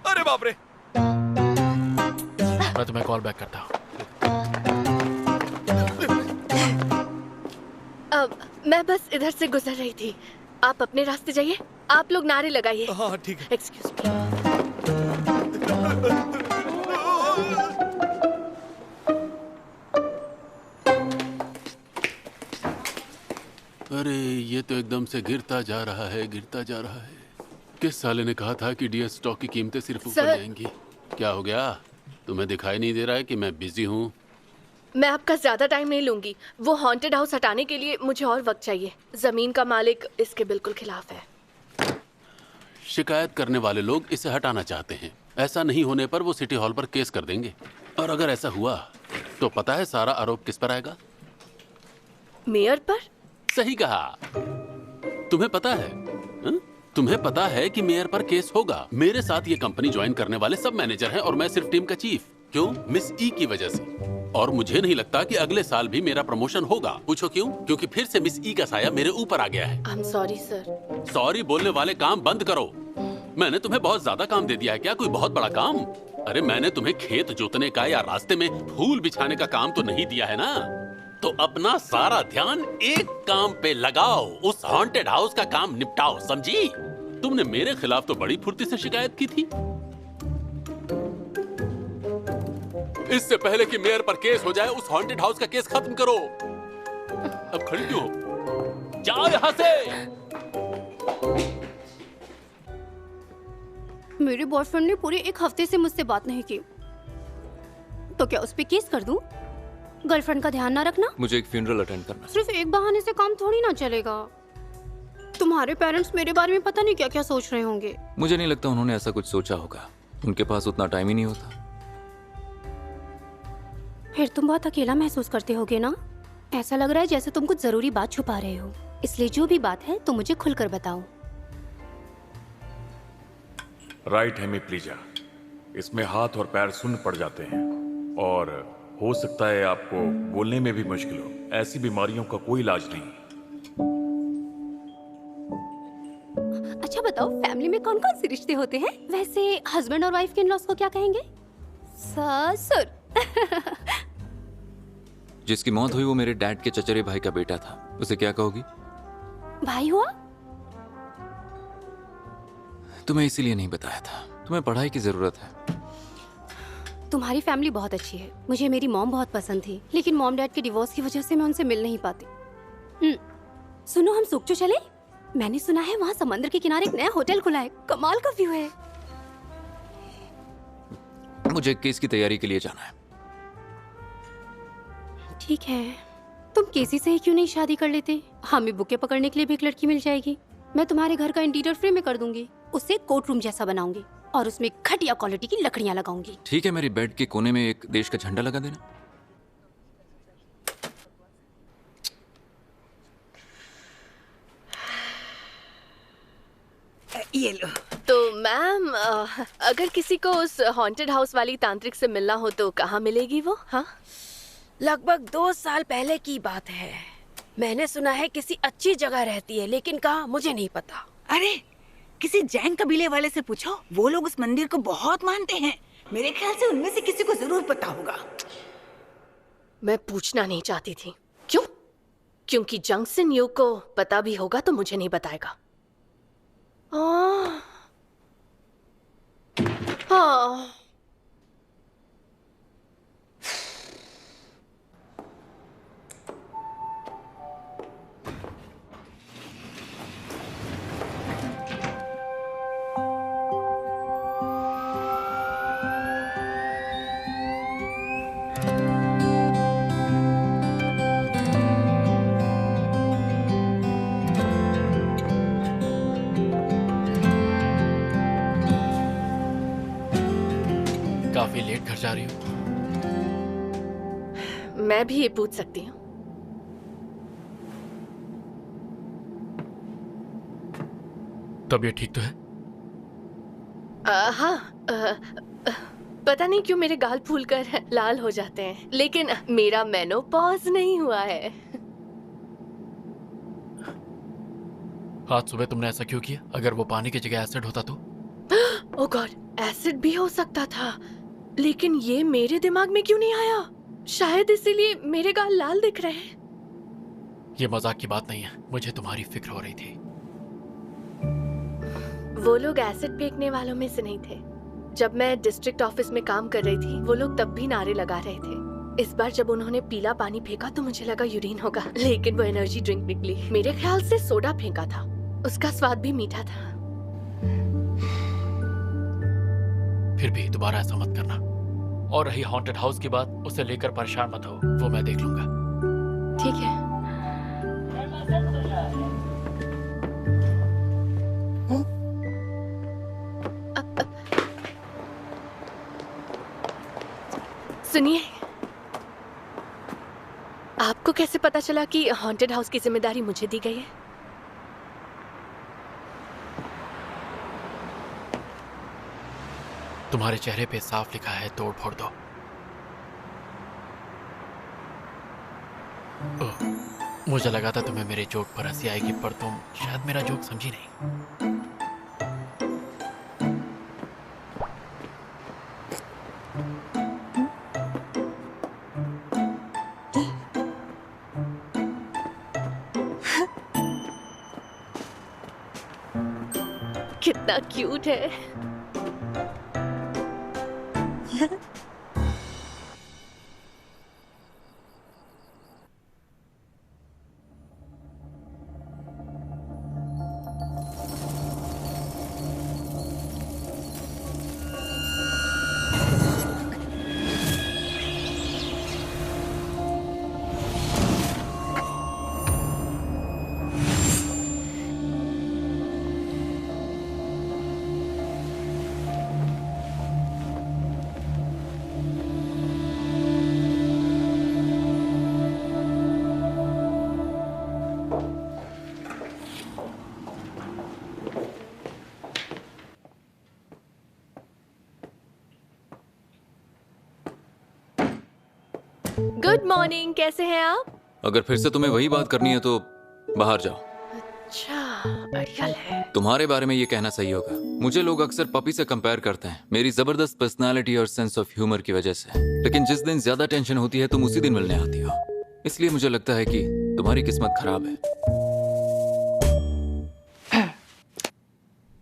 [SPEAKER 6] अरे बाप रे।
[SPEAKER 18] मैं तुम्हें कॉल बैक करता हूँ।
[SPEAKER 1] अब मैं बस इधर से गुजर रही थी। आप अपने रास्ते जाइए। आप लोग नारे लगाइए।
[SPEAKER 6] हाँ ठीक है।
[SPEAKER 1] Excuse me.
[SPEAKER 9] अरे ये तो एकदम से गिरता जा रहा है, गिरता जा रहा है। किस साले ने कहा था कि डीएस स्टॉक की कीमतें सिर्फ ऊपर जाएंगी? क्या हो गया? तुम्हें दिखाई नहीं दे रहा है कि मैं बिजी हूँ?
[SPEAKER 1] मैं आपका ज्यादा टाइम नहीं लूंगी। वो हॉन्टेड हाउस हटाने के लिए मुझे और वक्त चाहिए। जमीन का मालिक इसके बिल्कुल खिलाफ है।
[SPEAKER 9] शिकायत करने वाले लोग इसे हटाना चाहते हैं। ऐसा नहीं होने पर वो सिटी हॉल पर केस कर देंगे। और अगर ऐसा हुआ तो पता है सारा आरोप किस पर आएगा?
[SPEAKER 1] मेयर पर?
[SPEAKER 9] सही कहा। तुम्हें पता है तुम्हें पता है कि मेयर पर केस होगा। मेरे साथ ये कंपनी ज्वाइन करने वाले सब मैनेजर हैं और मैं सिर्फ टीम का चीफ। क्यों? मिस ई की वजह से। और मुझे नहीं लगता कि अगले साल भी मेरा प्रमोशन होगा। पूछो क्यों? क्योंकि फिर से मिस ई का साया मेरे ऊपर आ गया है।
[SPEAKER 1] I am sorry sir.
[SPEAKER 9] Sorry बोलने वाले काम बंद करो। मैंने तुम्हें बहुत ज्यादा काम दे दिया है क्या? कोई बहुत बड़ा काम? अरे मैंने तुम्हें खेत जोतने का या रास्ते में फूल बिछाने का काम तो नहीं दिया है ना? तो अपना सारा ध्यान एक काम पे लगाओ। उस हॉन्टेड हाउस का काम निपटाओ, समझी? तुमने मेरे खिलाफ तो बड़ी फुर्ती से शिकायत की थी। इससे पहले कि मेयर पर केस हो जाए उस हॉन्टेड हाउस का केस खत्म करो। अब खड़ी क्यों हो? जाओ यहां से।
[SPEAKER 13] मेरे बॉयफ्रेंड ने पूरे 1 हफ्ते से मुझसे बात नहीं की, तो क्या उस पे केस कर दूं? गर्लफ्रेंड का ध्यान ना रखना।
[SPEAKER 5] मुझे एक फ्यूनरल अटेंड करना है।
[SPEAKER 13] सिर्फ एक बहाने से काम थोड़ी ना चलेगा। तुम्हारे पेरेंट्स मेरे बारे में पता नहीं क्या क्या सोच रहे होंगे।
[SPEAKER 5] मुझे नहीं लगता उन्होंने ऐसा कुछ सोचा होगा, उनके पास उतना टाइम ही नहीं होता।
[SPEAKER 13] फिर तुम बहुत अकेला महसूस करते होगे ना? ऐसा लग रहा है जैसे तुम कुछ जरूरी बात छुपा रहे हो, इसलिए जो भी बात है तुम मुझे खुलकर बताओ।
[SPEAKER 2] राइट हेमिप्लीजिया, इसमें हाथ और पैर सुन्न पड़ जाते हैं और हो सकता है आपको बोलने में भी मुश्किल हो। ऐसी बीमारियों का कोई इलाज नहीं।
[SPEAKER 13] अच्छा बताओ, फैमिली में कौन कौन से रिश्ते होते हैं? वैसे हस्बैंड और वाइफ के इन-लॉज को क्या कहेंगे? ससुर।
[SPEAKER 5] जिसकी मौत हुई वो मेरे डैड के चचेरे भाई का बेटा था, उसे क्या कहोगी?
[SPEAKER 13] भाई हुआ?
[SPEAKER 5] तुम्हें इसीलिए नहीं बताया था, तुम्हें पढ़ाई की जरूरत है।
[SPEAKER 13] तुम्हारी फैमिली बहुत अच्छी है। मुझे मेरी मॉम बहुत पसंद थी, लेकिन मॉम डैड के डिवोर्स की वजह से मैं उनसे मिल नहीं पाती। सुनो, हम सुक्चो चले? मैंने सुना है वहाँ समंदर के किनारे एक नया होटल खुला है, कमाल का व्यू है।
[SPEAKER 5] मुझे केस की तैयारी के लिए जाना है।
[SPEAKER 13] ठीक है, तुम केसी से ही क्यों नहीं शादी कर लेते? हमें बुके पकड़ने के लिए भी एक लड़की मिल जाएगी। मैं तुम्हारे घर का इंटीरियर फ्री में कर दूंगी, उसे कोर्ट रूम जैसा बनाऊंगी और उसमें घटिया क्वालिटी की लकड़ियां लगाऊंगी।
[SPEAKER 5] ठीक है, मेरी बेड के कोने में एक देश का झंडा लगा देना।
[SPEAKER 17] ये लो।
[SPEAKER 1] तो मैम, अगर किसी को उस हॉन्टेड हाउस वाली तांत्रिक से मिलना हो तो कहाँ मिलेगी वो? हाँ,
[SPEAKER 14] लगभग 2 साल पहले की बात है। मैंने सुना है किसी अच्छी जगह रहती है, लेकिन कहाँ मुझे नहीं पता।
[SPEAKER 17] अरे किसी जैन कबीले वाले से पूछो, वो लोग उस मंदिर को बहुत मानते हैं। मेरे ख्याल से उनमें से किसी को जरूर पता होगा।
[SPEAKER 1] मैं पूछना नहीं चाहती थी। क्यों? क्योंकि जंगसन यू को पता भी होगा तो मुझे नहीं बताएगा। हाँ।
[SPEAKER 18] काफी लेट घर जा रही हूँ।
[SPEAKER 1] मैं भी ये पूछ सकती हूँ?
[SPEAKER 18] तबीयत ठीक तो है?
[SPEAKER 1] हाँ, पता नहीं क्यों मेरे गाल फूलकर लाल हो जाते हैं, लेकिन मेरा मेनोपॉज नहीं हुआ है।
[SPEAKER 18] आज सुबह तुमने ऐसा क्यों किया? अगर वो पानी की जगह एसिड होता तो?
[SPEAKER 1] ओह गॉड, एसिड भी हो सकता था, लेकिन ये मेरे दिमाग में क्यों नहीं आया? शायद इसीलिए मेरे गाल लाल दिख रहे हैं।
[SPEAKER 18] ये मजाक की बात नहीं है, मुझे तुम्हारी फिक्र हो रही थी।
[SPEAKER 1] वो लोग एसिड फेंकने वालों में से नहीं थे। जब मैं डिस्ट्रिक्ट ऑफिस में काम कर रही थी, वो लोग तब भी नारे लगा रहे थे। इस बार जब उन्होंने पीला पानी फेंका तो मुझे लगा यूरिन होगा, लेकिन वो एनर्जी ड्रिंक निकली। मेरे ख्याल से सोडा फेंका था, उसका स्वाद भी मीठा था।
[SPEAKER 18] फिर भी दोबारा ऐसा मत करना। और रही हॉन्टेड हाउस की बात, उसे लेकर परेशान मत हो, वो मैं देख लूंगा।
[SPEAKER 1] ठीक है। सुनिए, आपको कैसे पता चला कि हॉन्टेड हाउस की जिम्मेदारी मुझे दी गई है?
[SPEAKER 18] तुम्हारे चेहरे पे साफ लिखा है, तोड़ फोड़ दो। मुझे लगा था तुम्हें मेरे जोक पर हंसी आएगी, पर तुम शायद मेरा जोक समझी नहीं।
[SPEAKER 1] कितना क्यूट है। गुड मॉर्निंग, कैसे हैं आप?
[SPEAKER 5] अगर फिर से तुम्हें वही बात करनी है तो बाहर जाओ।
[SPEAKER 1] अच्छा, अड़ियल है।
[SPEAKER 5] तुम्हारे बारे में ये कहना सही होगा। मुझे लोग अक्सर पपी से कंपेयर करते हैं, मेरी जबरदस्त पर्सनालिटी और सेंस ऑफ ह्यूमर की वजह से। लेकिन जिस दिन ज्यादा टेंशन होती है तुम उसी दिन मिलने आती हो, इसलिए मुझे लगता है कि तुम्हारी किस्मत खराब है।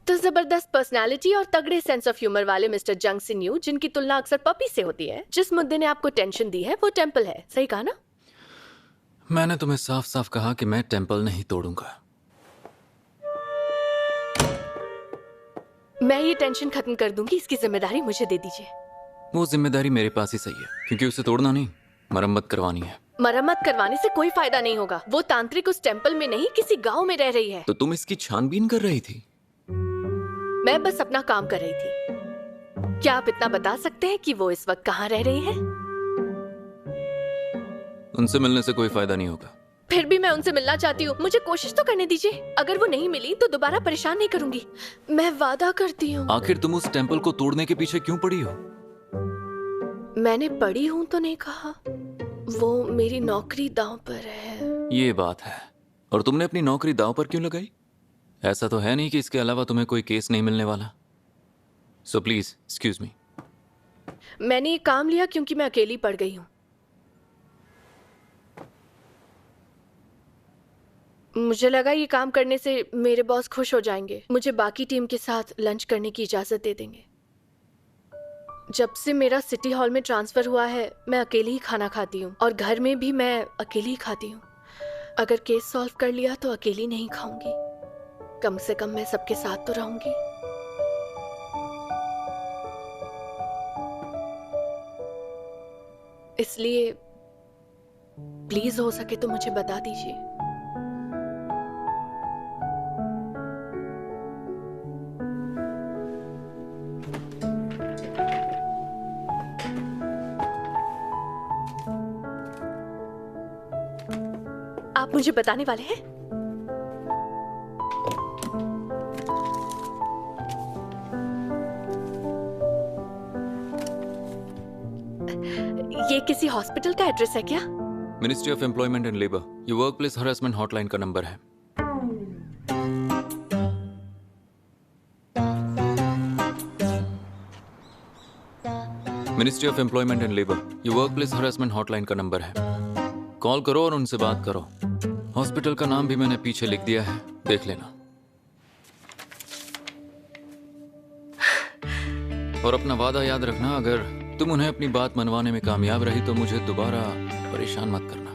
[SPEAKER 1] तो जबरदस्त पर्सनालिटी और तगड़े सेंस ऑफ ह्यूमर वाले मिस्टर जंग सिन यू, जिनकी तुलना अक्सर पपी से होती है, जिस मुद्दे ने आपको टेंशन दी है वो टेंपल है, सही कहा ना?
[SPEAKER 5] मैंने तुम्हें साफ साफ कहा कि मैं टेंपल नहीं तोड़ूंगा।
[SPEAKER 1] मैं ये टेंशन खत्म कर दूंगी, इसकी जिम्मेदारी मुझे दे दीजिए।
[SPEAKER 5] वो जिम्मेदारी मेरे पास ही सही है, क्योंकि उसे तोड़ना नहीं, मरम्मत करवानी है।
[SPEAKER 1] मरम्मत करवाने से कोई फायदा नहीं होगा। वो तांत्रिक उस टेंपल में नहीं, किसी गांव में रह रही है।
[SPEAKER 5] तो तुम इसकी छानबीन कर रही थी?
[SPEAKER 1] मैं बस अपना काम कर रही थी। क्या आप इतना बता सकते हैं कि वो इस वक्त कहाँ रह रही है?
[SPEAKER 5] उनसे मिलने से कोई फायदा नहीं होगा।
[SPEAKER 1] फिर भी मैं उनसे मिलना चाहती हूँ, मुझे कोशिश तो करने दीजिए। अगर वो नहीं मिली तो दोबारा परेशान नहीं करूंगी, मैं वादा करती हूँ।
[SPEAKER 5] आखिर तुम उस टेंपल को तोड़ने के पीछे क्यों पड़ी हो?
[SPEAKER 1] मैंने पड़ी हूँ तो नहीं कहा, वो मेरी नौकरी दांव पर है।
[SPEAKER 5] ये बात है। और तुमने अपनी नौकरी दांव पर क्यों लगाई? ऐसा तो है नहीं कि इसके अलावा तुम्हें कोई केस नहीं मिलने वाला। So please excuse me.
[SPEAKER 1] मैंने ये काम लिया क्योंकि मैं अकेली पड़ गई हूँ। मुझे लगा ये काम करने से मेरे बॉस खुश हो जाएंगे, मुझे बाकी टीम के साथ लंच करने की इजाजत दे देंगे। जब से मेरा सिटी हॉल में ट्रांसफर हुआ है, मैं अकेली ही खाना खाती हूँ और घर में भी मैं अकेली ही खाती हूँ। अगर केस सॉल्व कर लिया तो अकेली नहीं खाऊंगी, कम से कम मैं सबके साथ तो रहूंगी। इसलिए प्लीज हो सके तो मुझे बता दीजिए। आप मुझे बताने वाले हैं? ये किसी हॉस्पिटल का एड्रेस है क्या?
[SPEAKER 5] Ministry of employment and labour, ये वर्क प्लेस हरासमेंट हॉटलाइन का नंबर है। Ministry of employment and labour, ये वर्क प्लेस हरासमेंट हॉटलाइन का नंबर है। कॉल करो और उनसे बात करो। हॉस्पिटल का नाम भी मैंने पीछे लिख दिया है, देख लेना। और अपना वादा याद रखना, अगर तुम उन्हें अपनी बात मनवाने में कामयाब रही तो मुझे दोबारा परेशान मत करना।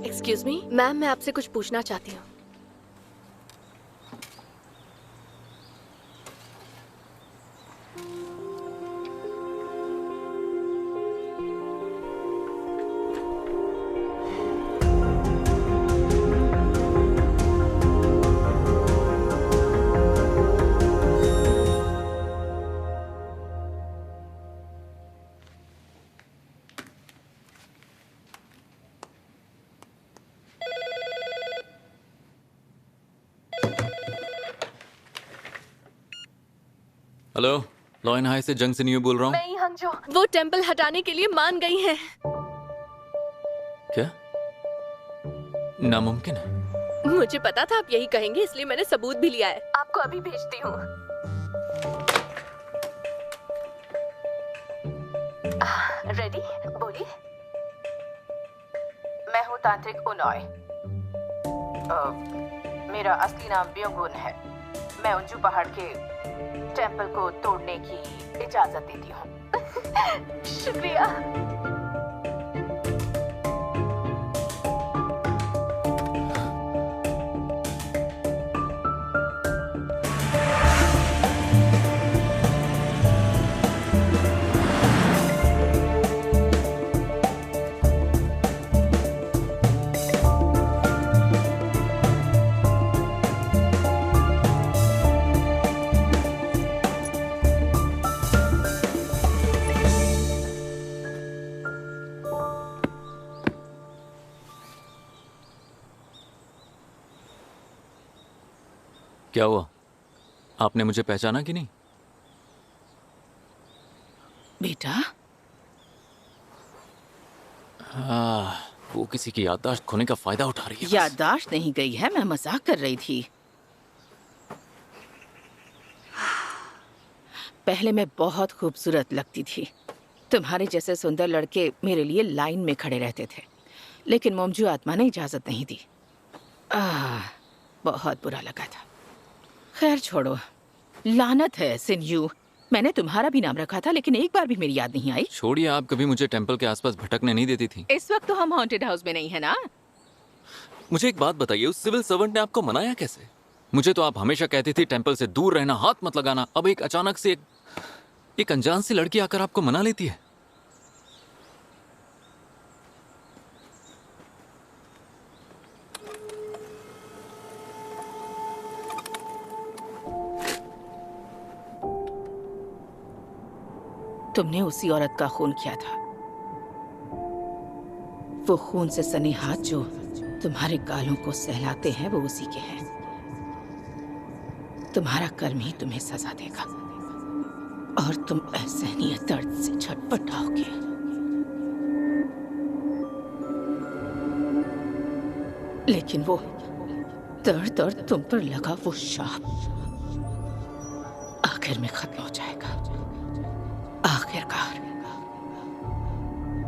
[SPEAKER 1] एक्सक्यूज मी मैम, मैं आपसे कुछ पूछना चाहती हूँ।
[SPEAKER 5] हेलो, लॉ एंड हाई से जंग सिन यू बोल रहा हूँ।
[SPEAKER 1] मैं यहाँ जो वो टेंपल हटाने के लिए मान गई हैं।
[SPEAKER 5] क्या? नामुमकिन है।
[SPEAKER 1] मुझे पता था आप यही कहेंगे, इसलिए मैंने सबूत भी लिया है। आपको अभी भेजती हूँ।
[SPEAKER 19] रेडी? बोलिए। मैं हूँ तांत्रिक उनॉय। मेरा असली नाम ब्योंगुन है। मैं उंजू पहाड़ के टेंपल को तोड़ने की इजाजत देती हूँ।
[SPEAKER 1] शुक्रिया।
[SPEAKER 5] क्या हुआ? आपने मुझे पहचाना कि नहीं?
[SPEAKER 17] बेटा,
[SPEAKER 5] वो किसी की याददाश्त खोने का फायदा उठा रही है।
[SPEAKER 17] याददाश्त नहीं गई है, मैं मजाक कर रही थी। पहले मैं बहुत खूबसूरत लगती थी। तुम्हारे जैसे सुंदर लड़के मेरे लिए लाइन में खड़े रहते थे, लेकिन मोमजू आत्मा ने इजाजत नहीं दी। बहुत बुरा लगा था। खैर छोड़ो, लानत है सिन्यू। मैंने तुम्हारा भी नाम रखा था, लेकिन एक बार भी मेरी याद नहीं आई।
[SPEAKER 5] छोड़िए, आप कभी मुझे टेंपल के आसपास भटकने नहीं देती थी।
[SPEAKER 17] इस वक्त तो हम हॉन्टेड हाउस में नहीं है ना।
[SPEAKER 5] मुझे एक बात बताइए, उस सिविल सर्वेंट ने आपको मनाया कैसे? मुझे तो आप हमेशा कहती थी टेंपल से दूर रहना, हाथ मत लगाना। अब एक अचानक से एक अनजान सी लड़की आकर आपको मना लेती है।
[SPEAKER 17] तुमने उसी औरत का खून किया था। वो खून से सने हाथ जो तुम्हारे गालों को सहलाते हैं, वो उसी के हैं। तुम्हारा कर्म ही तुम्हें सजा देगा और तुम असहनीय दर्द से छटपटाओगे। लेकिन वो दर्द और तुम पर लगा वो शाप आखिर में खत्म हो जाएगा। आखिरकार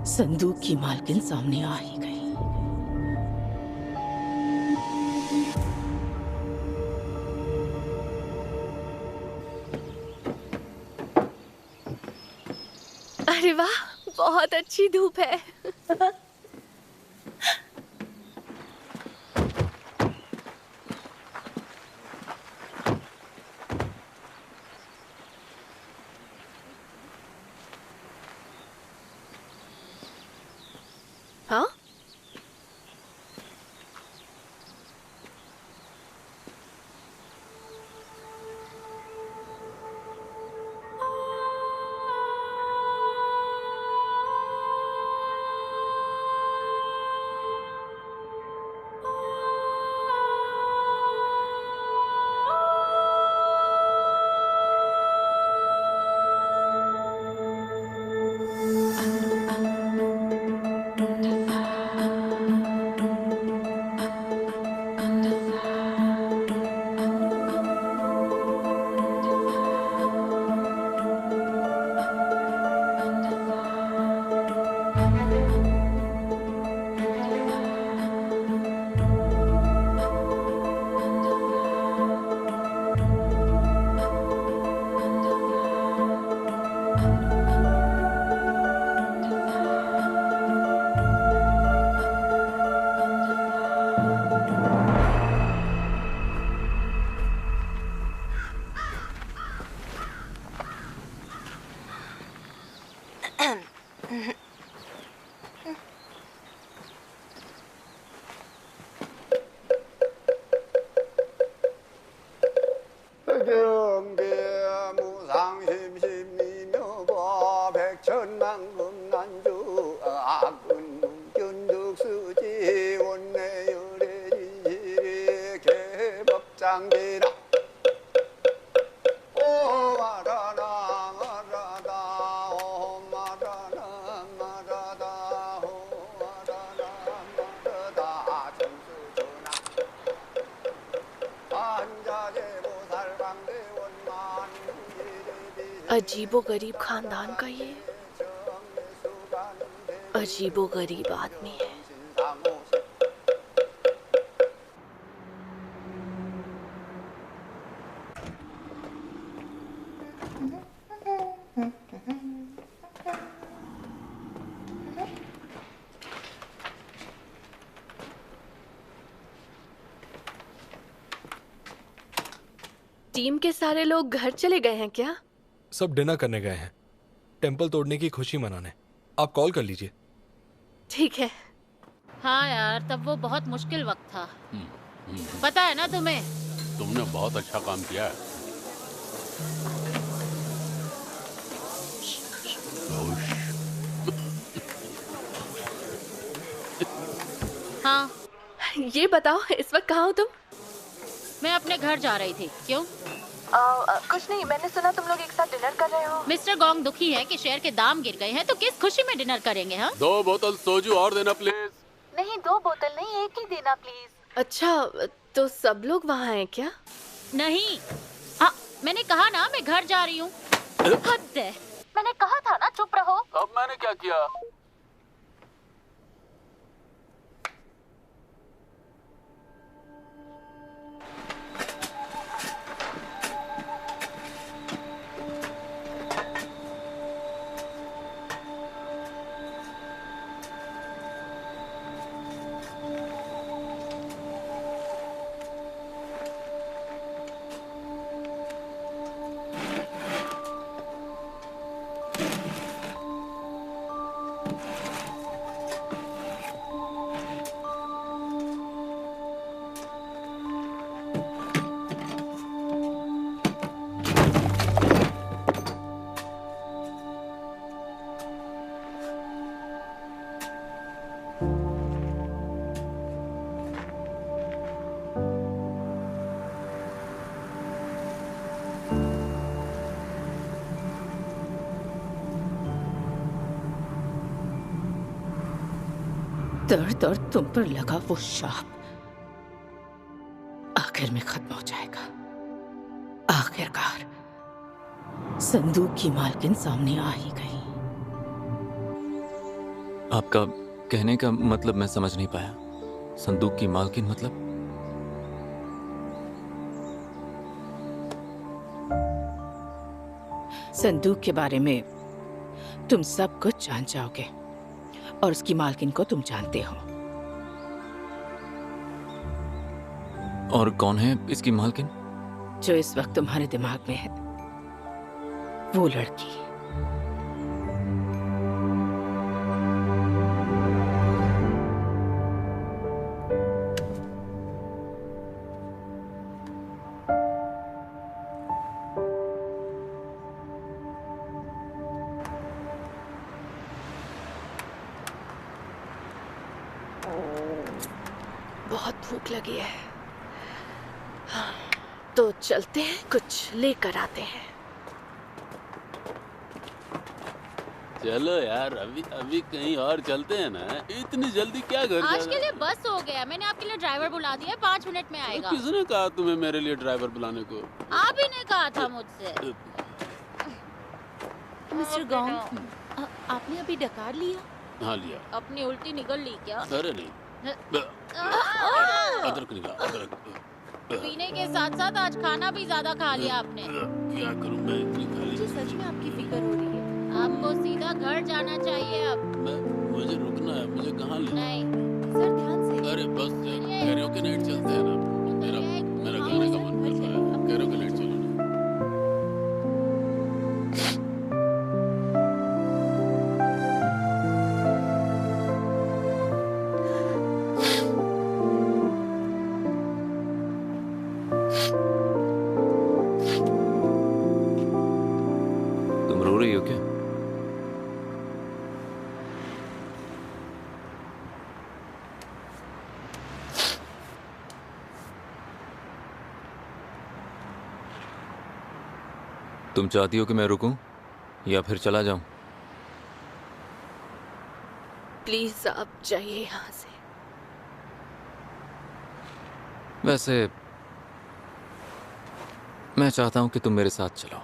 [SPEAKER 17] संदूक की मालकिन सामने आ ही गई।
[SPEAKER 1] अरे वाह, बहुत अच्छी धूप है। हाँ? अजीबो-गरीब खानदान का ये अजीबो-गरीब आदमी है। टीम के सारे लोग घर चले गए हैं क्या?
[SPEAKER 6] सब डिनर करने गए हैं, टेंपल तोड़ने की खुशी मनाने। आप कॉल कर लीजिए।
[SPEAKER 1] ठीक है।
[SPEAKER 11] हाँ यार, तब वो बहुत मुश्किल वक्त था। पता है ना तुम्हें?
[SPEAKER 9] तुमने बहुत अच्छा काम किया है।
[SPEAKER 11] हाँ।
[SPEAKER 1] ये बताओ, इस वक्त कहाँ हो तुम?
[SPEAKER 11] मैं अपने घर जा रही थी। क्यों?
[SPEAKER 19] कुछ नहीं, मैंने सुना तुम लोग एक साथ डिनर कर रहे हो।
[SPEAKER 11] मिस्टर गोंग दुखी है कि शेयर के दाम गिर गए हैं, तो किस खुशी में डिनर करेंगे? हाँ,
[SPEAKER 9] 2 बोतल सोजू और देना प्लीज।
[SPEAKER 19] नहीं, 2 बोतल नहीं, 1 ही देना प्लीज।
[SPEAKER 1] अच्छा, तो सब लोग वहाँ हैं क्या?
[SPEAKER 11] नहीं, मैंने कहा ना मैं घर जा रही हूँ। हद है।
[SPEAKER 19] मैंने कहा था ना चुप रहो।
[SPEAKER 9] अब मैंने क्या किया?
[SPEAKER 17] दर्द और तुम पर लगा वो शाप आखिर में खत्म हो जाएगा। आखिरकार संदूक की मालकिन सामने आ ही गई।
[SPEAKER 5] आपका कहने का मतलब मैं समझ नहीं पाया। संदूक की मालकिन मतलब?
[SPEAKER 17] संदूक के बारे में तुम सब कुछ जान जाओगे और उसकी मालकिन को तुम जानते हो।
[SPEAKER 5] और कौन है इसकी मालकिन?
[SPEAKER 17] जो इस वक्त तुम्हारे दिमाग में है, वो लड़की।
[SPEAKER 1] बहुत भूख लगी है। हाँ, तो चलते हैं, कुछ लेकर आते हैं।
[SPEAKER 9] चलो यार, अभी कहीं और चलते हैं ना। इतनी जल्दी क्या घर
[SPEAKER 11] आज
[SPEAKER 9] जाना?
[SPEAKER 11] के लिए बस हो गया। मैंने आपके लिए ड्राइवर बुला दिया, 5 मिनट में आएगा।
[SPEAKER 9] किसने कहा तुम्हें मेरे लिए ड्राइवर बुलाने को?
[SPEAKER 11] आप ही ने कहा था मुझसे।
[SPEAKER 15] मिस्टर गोंग, आपने अभी डकार लिया?
[SPEAKER 9] हाँ लिया।
[SPEAKER 11] अपनी उल्टी निगल ली क्या?
[SPEAKER 9] अरे नहीं, अदरक निकाल, अदरक।
[SPEAKER 11] पीने के साथ साथ आज खाना भी ज्यादा खा लिया आपने।
[SPEAKER 9] क्या करूं मैं, इतनी खा ली।
[SPEAKER 15] मुझे सच में आपकी फिक्र हो रही है।
[SPEAKER 11] आपको सीधा घर जाना चाहिए अब।
[SPEAKER 9] मुझे रुकना है, मुझे कहाँ ले?
[SPEAKER 11] नहीं
[SPEAKER 15] सर, ध्यान से।
[SPEAKER 9] अरे बस कैरियोके नाइट चलते हैं ना। मेरा गाने का मन कर रहा है। कैरियोके नाइट चलो ना।
[SPEAKER 5] तुम रो रही हो क्या? तुम चाहती हो कि मैं रुकूं या फिर चला जाऊं?
[SPEAKER 1] प्लीज आप जाइए यहाँ से।
[SPEAKER 5] वैसे मैं चाहता हूं कि तुम मेरे साथ चलो।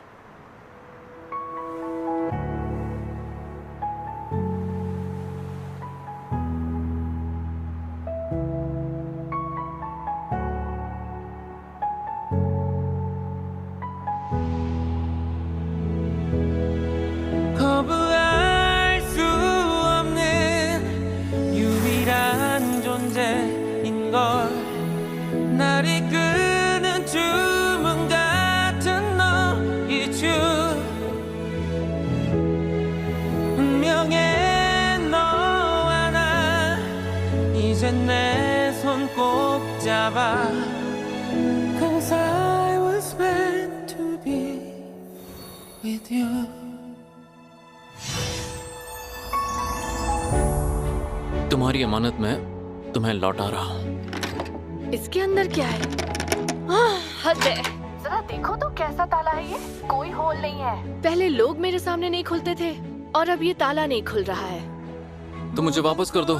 [SPEAKER 20] 거부할 수 없는 유일한 존재인 걸 날 이끄는 주문 같은 너의 주 운명의 너와 나 이제 내 손 꼭 잡아 'Cause I was meant to be with you.
[SPEAKER 5] तुम्हारी अमानत मैं तुम्हें लौटा रहा हूं।
[SPEAKER 1] इसके अंदर क्या है? हद है।
[SPEAKER 19] जरा देखो तो कैसा ताला है ये, कोई होल नहीं है।
[SPEAKER 1] पहले लोग मेरे सामने नहीं खुलते थे और अब ये ताला नहीं खुल रहा है।
[SPEAKER 5] तो मुझे वापस कर दो,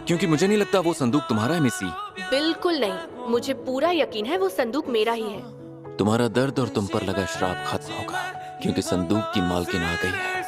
[SPEAKER 5] क्योंकि मुझे नहीं लगता वो संदूक तुम्हारा है मिसी।
[SPEAKER 1] बिल्कुल नहीं, मुझे पूरा यकीन है वो संदूक मेरा ही है।
[SPEAKER 5] तुम्हारा दर्द और तुम पर लगा श्राप खत्म होगा, क्योंकि संदूक की मालकिन आ गई है।